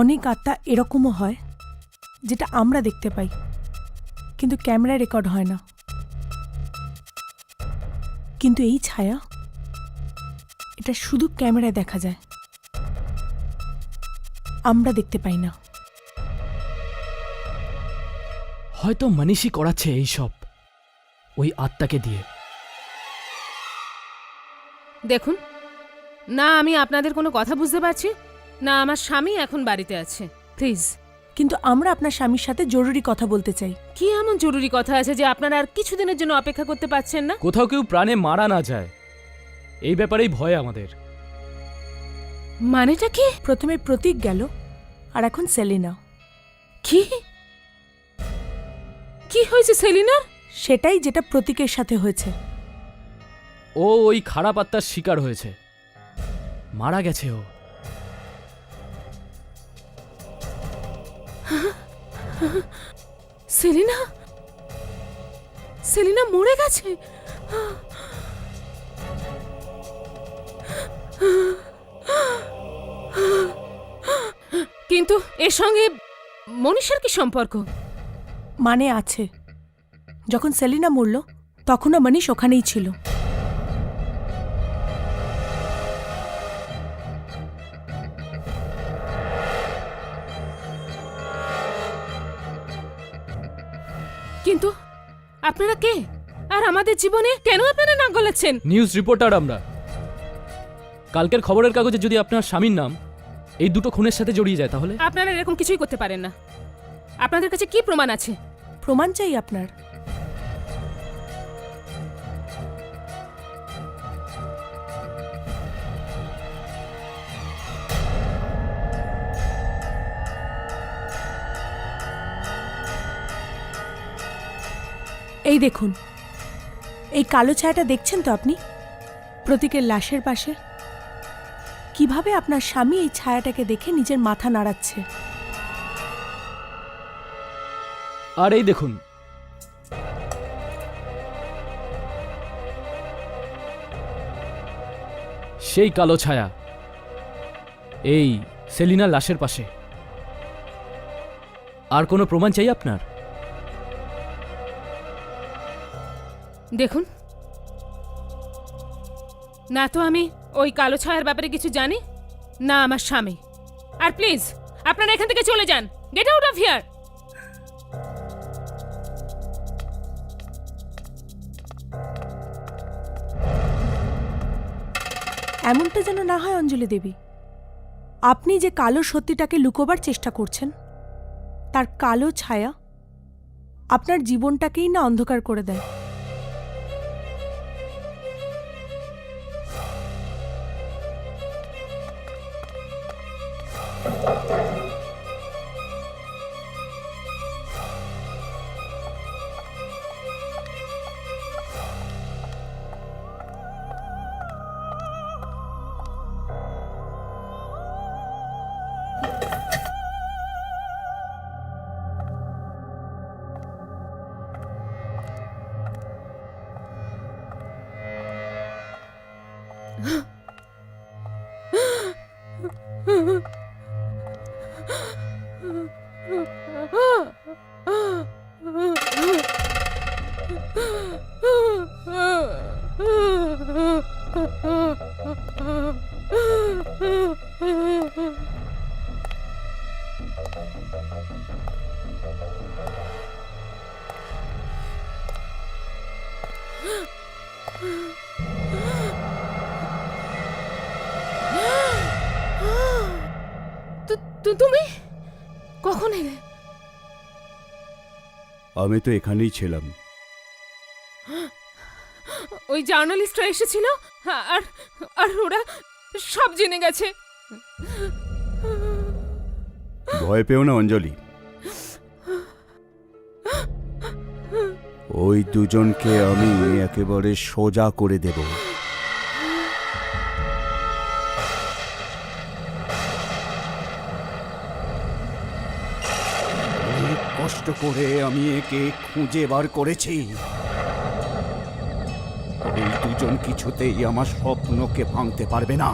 S8: অনেক আত্মা এরকমও হয় যেটা আমরা দেখতে পাই, কিন্তু ক্যামেরায় রেকর্ড হয় না। কিন্তু এই ছায়া, এটা শুধু ক্যামেরায় দেখা যায়, আমরা দেখতে পাই না।
S1: হয়তো মনীষী করাচ্ছে এই সব ওই আত্মাকে দিয়ে।
S9: দেখুন, না আমি আপনাদের কোনো কথা বুঝতে পারছি, না আমার স্বামী এখন বাড়িতে আছে। প্লিজ।
S8: কিন্তু আমরা আপনার স্বামীর সাথে জরুরি কথা বলতে চাই।
S9: কি এমন জরুরি কথা আছে যে আপনারা আর কিছুদিনের জন্য অপেক্ষা করতে পারছেন না?
S1: কোথাও কেউ প্রাণে মারা না যায়, এই ব্যাপারেই ভয় আমাদের।
S9: মানেটা কি?
S8: প্রথমে প্রতীক গেল, আর এখন সেলিনা।
S9: কি কি হয়েছে সেলিনার?
S8: সেটাই যেটা প্রতীকের সাথে হয়েছে।
S1: ও ওই খারাপ আত্মার শিকার হয়েছে, মারা গেছে ও।
S9: সেলিনা, সেলিনা মরে গেছে? কিন্তু এর সঙ্গে মনীষার কি সম্পর্ক?
S8: মানে আছে। যখন সেলিনা মরল তখনও মনীষ ওখানেই ছিল।
S9: কিন্তু আপনারা কে, আর আমাদের জীবনে কেন আপনারা নাক গলাচ্ছেন?
S1: নিউজ রিপোর্টার আমরা। কালকের খবরের কাগজে যদি আপনার স্বামীর নাম এই দুটো খুনের সাথে জড়িয়ে যায় তাহলে?
S9: আপনারা এরকম কিছুই করতে পারেন না। আপনাদের কাছে কি প্রমাণ আছে?
S8: প্রমাণ চাই আপনার। এই দেখুন, এই কালো ছায়াটা দেখছেন তো আপনি প্রতীকের লাশের পাশে? কিভাবে আপনার স্বামী এই ছায়াটাকে দেখে নিজের মাথা নাড়াচ্ছে।
S1: আর এই দেখুন, সেই কালো ছায়া এই সেলিনার লাশের পাশে। আর কোনো প্রমাণ চাই আপনার?
S9: দেখুন, না তো আমি ওই কালো ছায়ার ব্যাপারে কিছু জানি, না আমার স্বামী। আর প্লিজ আপনারা এখান থেকে চলে যান। Get out of here.
S8: এমনটা যেন না হয় অঞ্জলি দেবী, আপনি যে কালো সত্যিটাকে লুকোবার চেষ্টা করছেন, তার কালো ছায়া আপনার জীবনটাকেই না অন্ধকার করে দেয়।
S9: তুমি কখন এলে?
S4: আমি তো এখানেই ছিলাম।
S9: ওই জার্নালিস্টরা এসেছিল আর আর ওরা সব জেনে গেছে।
S4: ভয় পেও না অঞ্জলি, ওই দুজনকে আমি একেবারে সোজা করে দেব। অনেক কষ্ট করে আমি একে খুঁজে বার করেছি। ওই দুজন কিছুতেই আমার স্বপ্নকে ভাঙতে পারবে না।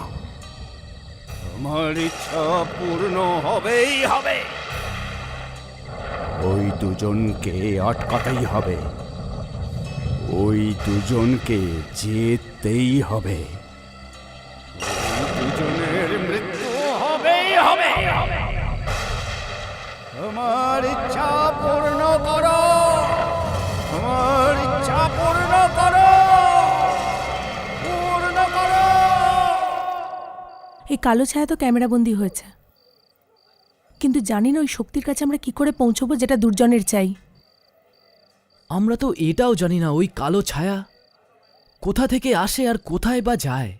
S4: আমার ইচ্ছা পূর্ণ হবেই হবে। ওই দুজনকে আটকাতেই হবে, ওই দুজনকে জিততেই হবে, ওই দুজনের মৃত্যু হবেই হবে। আমার ইচ্ছা পূর্ণ করো, আমার ইচ্ছা পূর্ণ করো, পূর্ণ করো।
S8: কালো ছায়া তো ক্যামেরাবন্দি হয়েছে, কিন্তু জানি না ওই শক্তির কাছে আমরা কি করে পৌঁছবো যেটা দুর্জনের চাই।
S1: আমরা তো এটাও জানি না ওই কালো ছায়া কোথা থেকে আসে আর কোথায় বা যায়।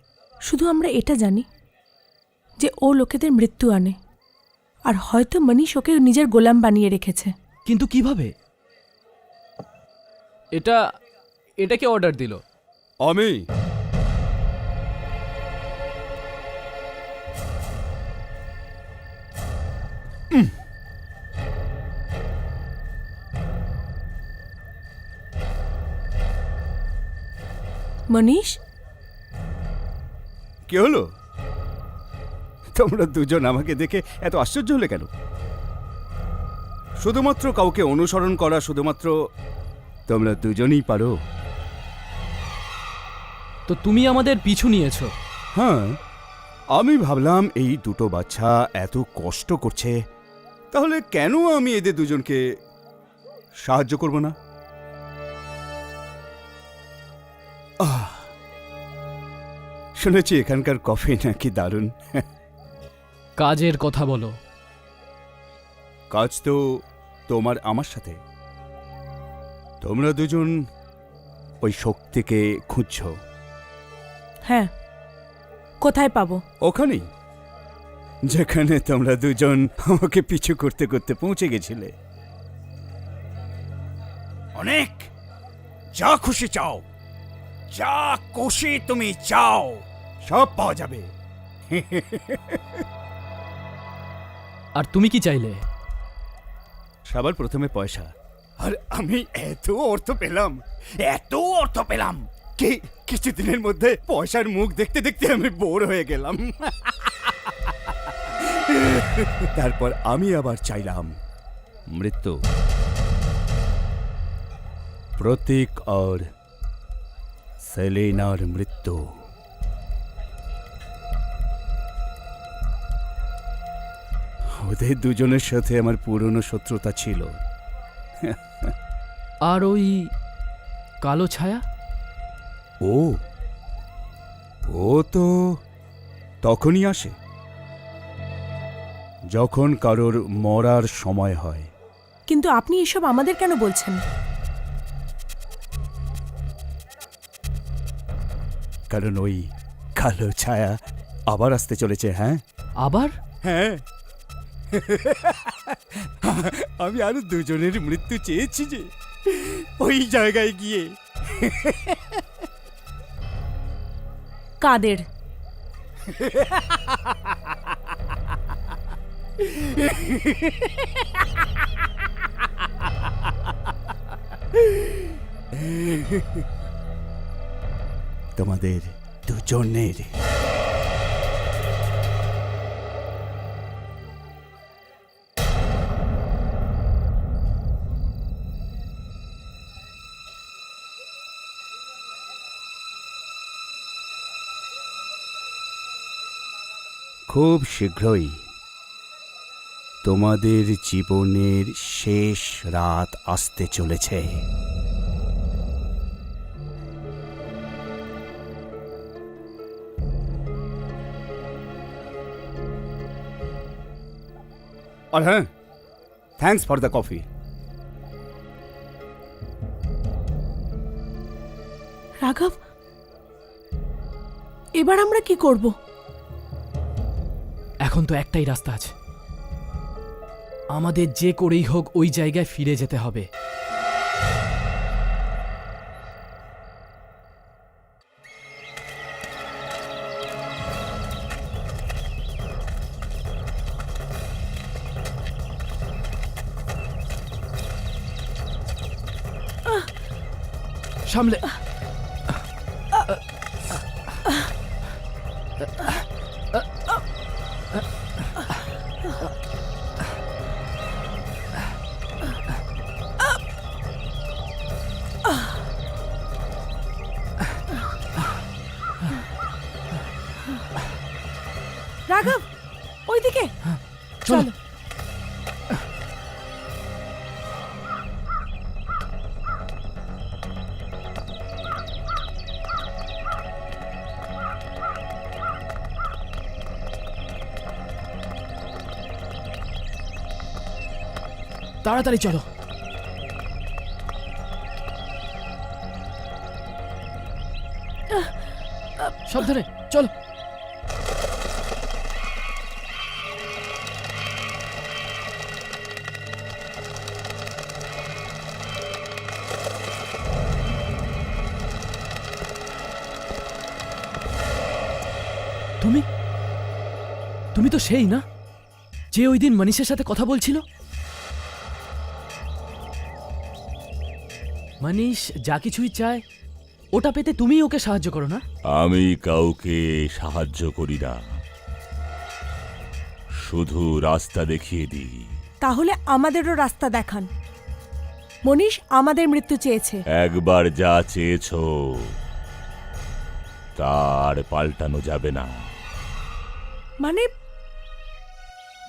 S8: শুধু আমরা এটা জানি যে ও লোকেদের মৃত্যু আনে, আর হয়তো মনীষ ওকে নিজের গোলাম বানিয়ে রেখেছে।
S1: কিন্তু কিভাবে?
S12: এটাকে অর্ডার দিল।
S4: আমি
S8: মনীষ,
S4: কি হলো? তোমরা দুজন আমাকে দেখে এত আশ্চর্য হলে কেন? শুধুমাত্র কাউকে অনুসরণ করা শুধুমাত্র তোমরা দুজনেই পারো।
S12: তো তুমি আমাদের পিছু নিয়েছো?
S4: হ্যাঁ, আমি ভাবলাম এই দুটো বাচ্চা এত কষ্ট করছে, তাহলে কেন আমি এদের দুজনকে সাহায্য করব না? শুনেছি এখানকার কফি নাকি দারুণ।
S12: কাজের কথা বলো।
S4: কাজ তো তোমার আমার সাথে। তোমরা দুজন ওই শক্তিকে খুঁজছ।
S8: হ্যাঁ, কোথায় পাবো?
S4: ওখানেই, যেখানে তোমরা দুজন আমাকে পিছু করতে করতে পৌঁছে গেছিলে। অনেক, যা খুশি চাও, যা খুশি তুমি চাও, সব পাওয়া যাবে।
S12: আর তুমি কি চাইলে?
S4: সবার প্রথমে পয়সা। আর আমি এত অর্থ পেলাম, কিছুদিনের মধ্যে পয়সার মুখ দেখতে দেখতে আমি বোর হয়ে গেলাম। তারপর আমি আবার চাইলাম মৃত্যু। প্রতীক আর সেলিনার মৃত্যু। ওদের দুজনের সাথে আমার পুরনো শত্রুতা ছিল।
S12: আর ওই কালো ছায়া?
S4: ও তো তখনই আসে যখন কারোর মরার সময় হয়।
S8: কিন্তু আপনি এসব আমাদের কেন বলছেন?
S4: কারণ ওই কালো ছায়া আবার আসতে চলেছে। হ্যাঁ,
S12: আবার?
S4: হ্যাঁ, আমি আরো দুজনের মৃত্যু চেয়েছি যে ওই জায়গায় গিয়ে।
S8: কাদের?
S4: তোমাদের দুজনের। খুব শীঘ্রই তোমাদের জীবনের শেষ রাত আসতে চলেছে। और हाँ, थैंक्स फॉर द कॉफी।
S8: রাঘব, এবার আমরা কি করব?
S12: এখন তো একটাই রাস্তা আছে, আমাদের যে করেই হোক ওই জায়গায় ফিরে যেতে হবে। সামলে।
S8: রাঘব, ওইদিকে চলো।
S12: তাড়াতাড়ি চলো। সাবধানে চলো। তুমি তুমি তো সেই না যে ওই দিন মনীষের সাথে কথা বলছিল? মনীষ যা কিছুই চায় ওটা পেতে তুমি ওকে সাহায্য করো না?
S3: আমি কাউকে সাহায্য করি না, শুধু রাস্তা দেখিয়ে দিই।
S8: তাহলে আমাদেরও রাস্তা দেখান। মনীষ আমাদের মৃত্যু চেয়েছে।
S3: একবার যা চেয়েছো তার পাল্টানো যাবে না।
S8: মানে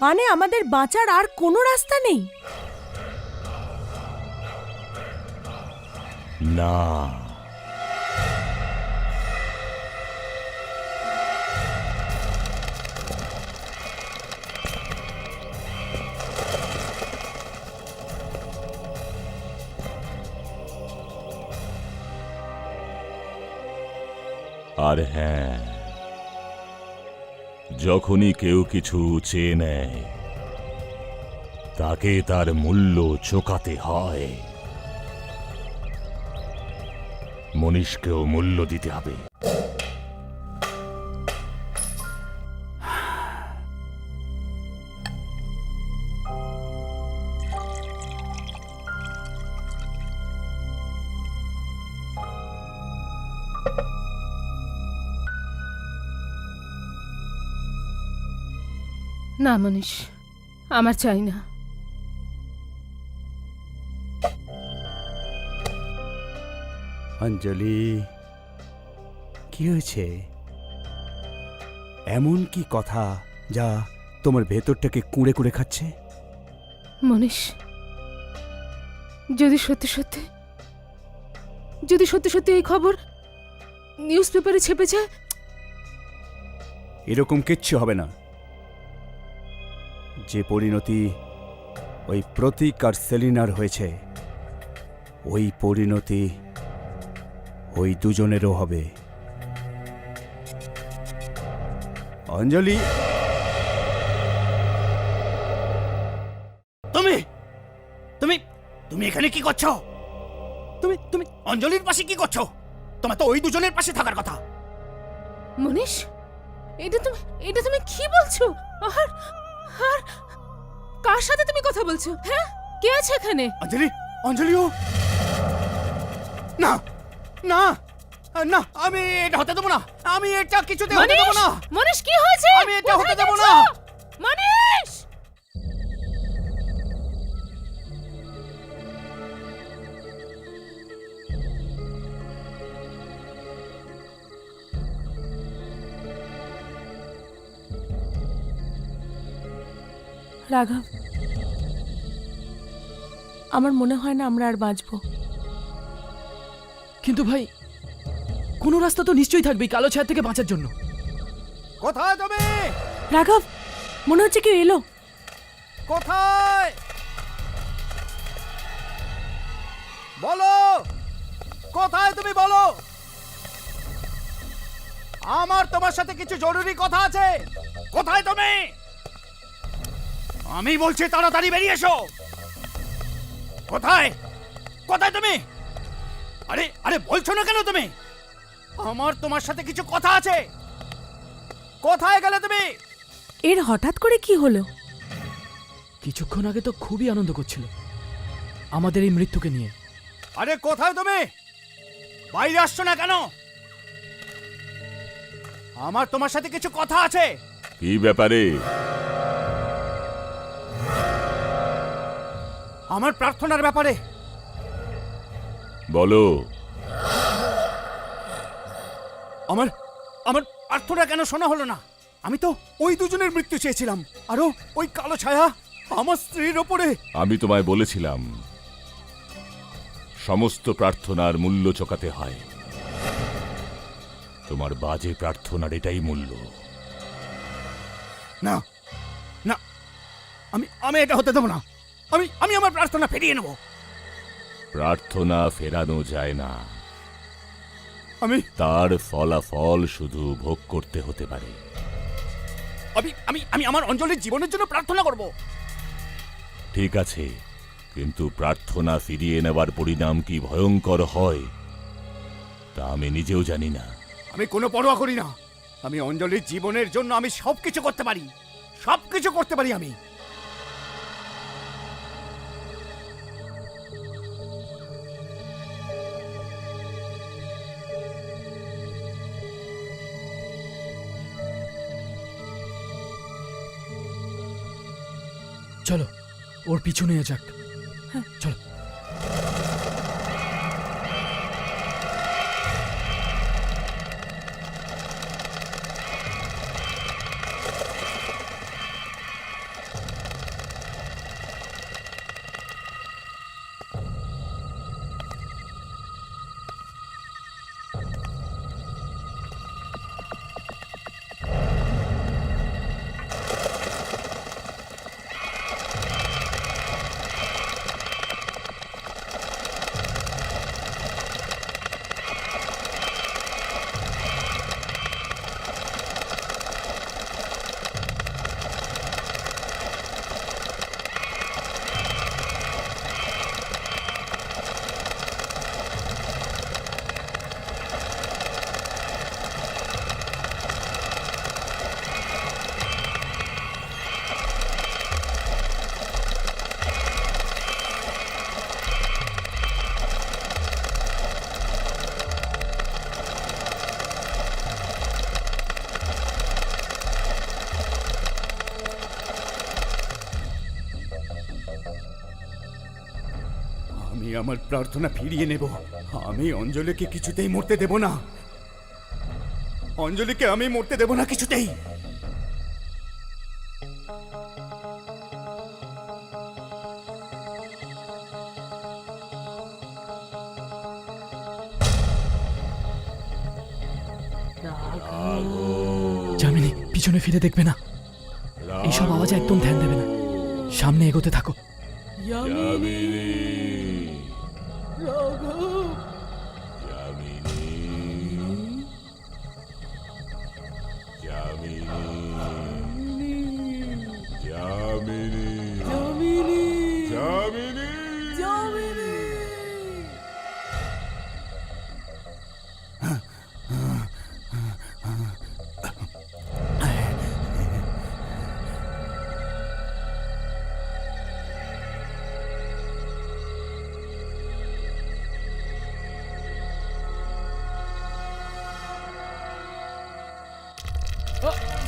S8: মানে আমাদের বাঁচার আর কোনো রাস্তা নেই?
S3: না, আর হ্যাঁ, যখনই কেউ কিছু চেয়ে নেয় তাকে তার মূল্য চোকাতে হয়। মনীষকেও মূল্য দিতে হবে।
S9: না মনীষ, আমার চাই না।
S4: অঞ্জলি, কি হয়েছে? এমন কি কথা যা তোমার ভেতরটাকে কুঁড়ে কুঁড়ে খাচ্ছে?
S9: মনীষ, যদি সত্যি সত্যি এই খবর নিউজ পেপারে ছেপে যায়?
S4: এরকম কিচ্ছু হবে না। যে পরিণতি ওই প্রতীক আর সেলিনার হয়েছে, ওই পরিণতি ওই দুজনেরও হবে। অঞ্জলি, তুমি তুমি তুমি এখানে কি করছো? তুমি তুমি অঞ্জলির পাশে কি করছো? তোমার তো ওই দুজনের পাশে থাকার কথা।
S9: মনীষ, এটা তুমি কি বলছো? আর আর কার সাথে তুমি কথা বলছো? হ্যাঁ, কে আছে এখানে?
S4: অঞ্জলি, অঞ্জলিও না না না, আমি এটা হতে দেবো না। আমি এটা কিছুতে হতে দেবো না।
S9: মনীষ, কি হয়েছে?
S4: আমি এটা হতে দেবো না।
S9: মনীষ!
S8: রাঘব, আমার মনে হয় না আমরা আর বাঁচবো।
S12: কিন্তু ভাই, কোনো রাস্তা তো নিশ্চয়ই থাকবে কালো ছায়া থেকে বাঁচার জন্য।
S4: কোথায় তুমি?
S8: রাঘব, মনে হচ্ছে কেউ এলো।
S4: কোথায়? বলো, কোথায় তুমি? বলো, আমার তোমার সাথে কিছু জরুরি কথা আছে। কোথায় তুমি? আমি বলছি তাড়াতাড়ি বেরিয়ে এসো। কোথায়? কোথায় তুমি? আরে আরে, বলছো না কেন তুমি? আমার তোমার সাথে কিছু কথা আছে। কোথায় গেলে তুমি?
S8: এর হঠাৎ করে কি হলো?
S12: কিছুক্ষণ আগে তো খুবই আনন্দ করছিল আমাদের এই মৃত্যুকে নিয়ে।
S4: আরে কোথায় তুমি? বাইরে আসছো না কেন? আমার তোমার সাথে কিছু কথা আছে।
S3: কি ব্যাপারে?
S4: আমার প্রার্থনার ব্যাপারে।
S3: বলো।
S4: আমার আমার প্রার্থনা কেন শোনা হলো না? আমি তো ওই দুজনের মৃত্যু চেয়েছিলাম, আরো ওই কালো ছায়া আমার স্ত্রীর ওপরে।
S3: আমি তোমায় বলেছিলাম সমস্ত প্রার্থনার মূল্য চোকাতে হয়। তোমার বাজে প্রার্থনার এটাই মূল্য।
S4: না না, আমি আমি এটা হতে দেবো না। আমি আমার প্রার্থনা ফিরিয়ে নেব।
S3: প্রার্থনা ফেরানো যায় না,
S4: আমি
S3: তার ফলাফল শুধু ভোগ করতে হতে পারে।
S4: আমি আমি আমি আমার অঞ্জলির জীবনের জন্য প্রার্থনা করব।
S3: ঠিক আছে, কিন্তু প্রার্থনা ফিরিয়ে নেবার পরিণাম কি ভয়ঙ্কর হয় তা আমি নিজেও জানি না।
S4: আমি কোনো পরোয়া করি না। আমি অঞ্জলির জীবনের জন্য আমি সবকিছু করতে পারি, সবকিছু করতে পারি আমি।
S12: চলো ওর পিছু নিয়ে যাক। হ্যাঁ চলো।
S4: আমি আমার প্রার্থনা ফিরিয়ে নেব। আমি অঞ্জলিকে কিছুতেই মরতে দেব না। অঞ্জলিকে আমি মরতে দেব না কিছুতেই।
S12: যামিনী পিছনে ফিরে দেখবে না, এইসব আওয়াজে একদম ধ্যান দেবে না, সামনে এগোতে থাকো।
S3: যামিনী,
S12: রাঘব,
S3: যামিনী, যামিনী, যামিনী,
S12: যামিনী,
S3: যামিনী।
S12: যামিনী।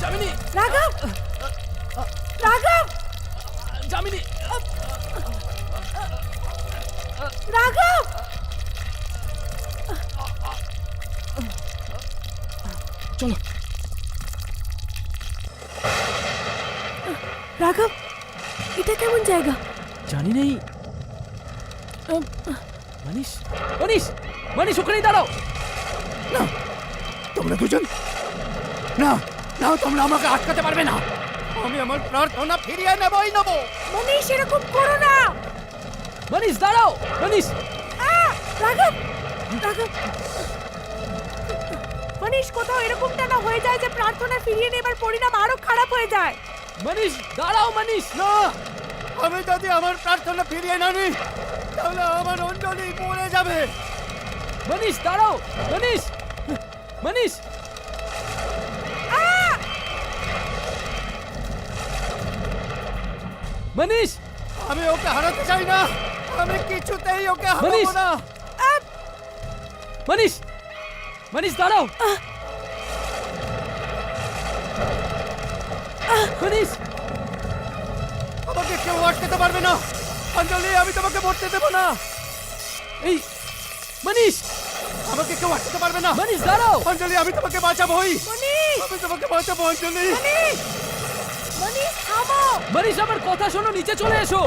S12: যামিনী,
S8: রাঘব, রাঘব,
S12: যামিনী,
S8: রাঘব,
S12: চলো।
S8: রাঘব, এটা কেমন জায়গা?
S12: জানি নেই। মানিস, মানিস, মানিস ওখানেই দাঁড়াও।
S4: না, তোমরা দুজন না, না, তোমরা আমাকে আটকাতে পারবে না। আমি আমার প্রার্থনা ফিরিয়ে নেবই নেব।
S8: মনীষ, এরকম করো না।
S12: মানিস দাঁড়াও, মানিস।
S8: রাঘব, রাঘব, মনীষ, কোথাও এরকমটা না হয়ে যায় যে প্রার্থনা ফিরিয়ে নেবার পরিণাম আরো খারাপ হয়ে যায়।
S12: মানিস দাঁড়াও, মানিস।
S4: না, আমি যদি আমার প্রার্থনা ফিরিয়ে না নিই তাহলে আমার অঞ্জলি মরে যাবে।
S12: মানিস দাঁড়াও, মানিস, মানিস। মানিস,
S4: আমি ওকে হারাতে চাই না। আমি কিছুতেই ওকে
S12: মানিস।
S4: হারাবো না।
S12: মানিস, মানিস দাঁড়াও। মানিস,
S4: আমাকে কেউ আটকাতে পারবে না। অঞ্জলি, আমি তোমাকে মরতে দেব না।
S12: এই মানিস,
S4: আমাকে কেউ আটকাতে পারবে না।
S12: মানিস দাঁড়াও।
S4: অঞ্জলি, আমি তোমাকে বাঁচাবোই।
S8: মনীষ,
S4: আমি তোমাকে বাঁচাবো অঞ্জলি।
S8: মনীষ, মনীষ, থামো।
S12: মানিস আমার কথা শোনো, নিচে চলে এসো।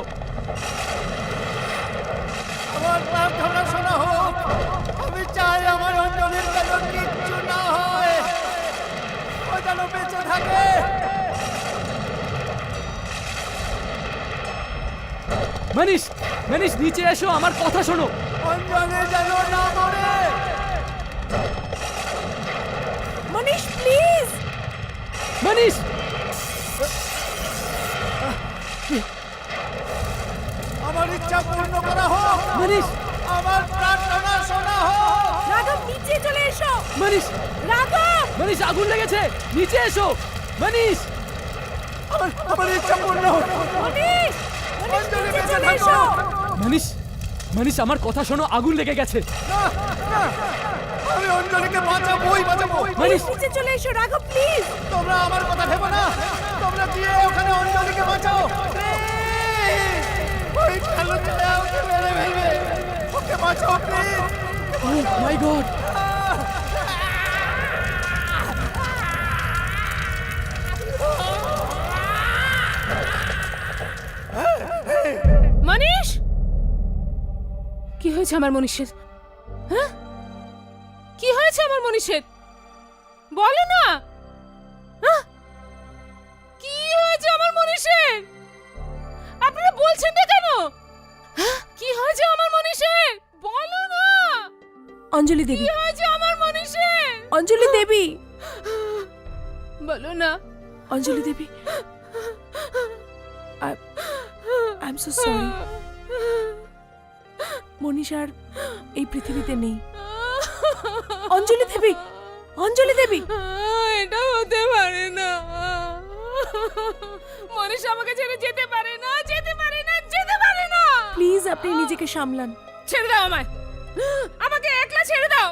S4: আমার প্রার্থনা শোনা হোক। আমি চাই আমার অঞ্জলির যেন কিচ্ছু না হয়, ও যেন বেঁচে থাকে।
S12: মনীষ মনীষ নিচে এসো, আমার কথা শোনো।
S8: মনীষ প্লিজ।
S12: মনীষ
S4: আমার ইচ্ছা পূর্ণ করা হোক,
S12: মনীষ
S4: আমার প্রার্থনা শোনা হোক।
S8: রাঘব নিচে চলে এসো।
S12: মনীষ
S8: রাঘব
S12: মনীষ আগুন লেগেছে, নিচে এসো। মনীষ
S4: আমার ইচ্ছা পূর্ণ হোক।
S8: মনীষ
S4: অঞ্জলি
S8: নিচে
S4: বেঁচে
S8: চলে
S4: থাকো।
S8: এসো।
S12: মনীষ মনীষ আমার কথা শোনো, আগুন লেগে গেছে।
S4: আমি অঞ্জলিকে বাঁচাবোই বাঁচাবো।
S12: মনীষ
S8: নিচে চলে এসো রাঘব প্লিজ।
S4: তোমরা আমার কথা ভেবো না, তোমরা গিয়ে ওখানে অঞ্জলিকে বাঁচাও। ওই কালো ছেলে ওকে মেরে ফেলবে, ওকে বাঁচাও প্লিজ।
S12: ও মাই গড,
S9: মনীষ, কি হয়েছে আমার মনীষের? হ্যাঁ, কি হয়েছে আমার মনীষের? বলো না। হ্যাঁ? কি হয়েছে আমার মনীষের? আপনারা বলছেন না কেন? হ্যাঁ? কি হয়েছে আমার মনীষের? বলো না।
S8: অঞ্জলি দেবী।
S9: কি হয়েছে আমার মনীষের?
S8: অঞ্জলি দেবী।
S9: বলো না।
S8: Anjali Devi. I am so sorry. Manish আর এই পৃথিবীতে নেই। অঞ্জলি দেবী, অঞ্জলি দেবী।
S9: এটা হতে পারে না। মনীষ আমাকে ছেড়ে যেতে পারে না, যেতে পারে না, যেতে পারে না।
S8: প্লিজ আপনি নিজেকে সামলান।
S9: ছেড়ে দাও আমায়, আমাকে একলা ছেড়ে দাও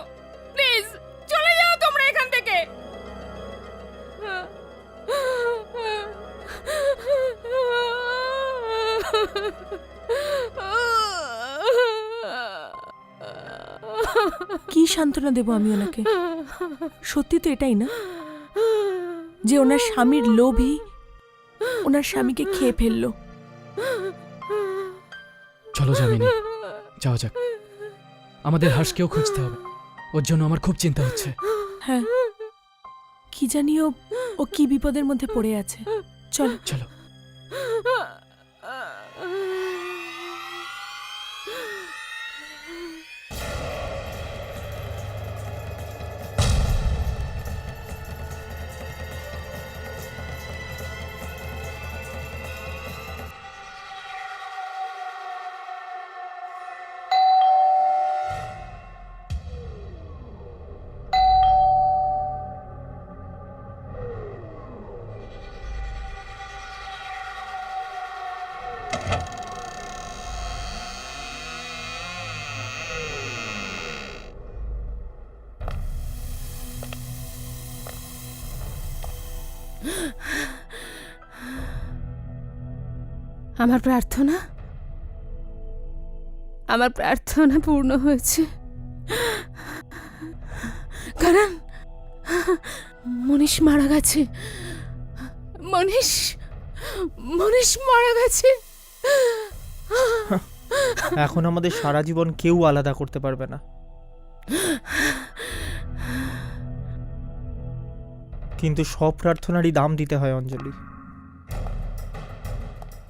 S9: প্লিজ। চলে যাও তোমরা এখান থেকে।
S8: কি সান্ত্বনা দেব আমি ওনাকে? সত্যি তো এটাই না যে ওনার স্বামীর লোভই ওনার স্বামীকে খেয়ে ফেললো।
S12: চলো যামিনী, যাও যাক। আমাদের হর্ষকেও খুঁজতে হবে, ওর জন্য আমার খুব চিন্তা হচ্ছে।
S8: হ্যাঁ, কি জানি ও কি বিপদের মধ্যে পড়ে আছে। চলো
S12: চলো।
S9: আমার প্রার্থনা পূর্ণ হয়েছে। কারণ মনীষ মারা গেছে। মনীষ মারা গেছে।
S1: এখন আমাদের সারা জীবন কেউ আলাদা করতে পারবে না। কিন্তু সব প্রার্থনারই দাম দিতে হয় অঞ্জলি।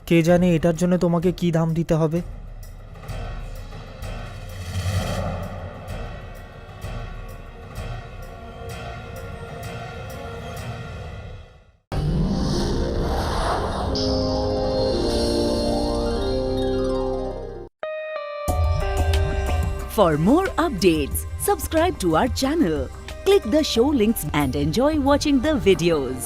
S1: কে জানে এটার জন্য তোমাকে কি দাম দিতে হবে।
S13: For more updates, subscribe to our channel, click the show links and enjoy watching the videos.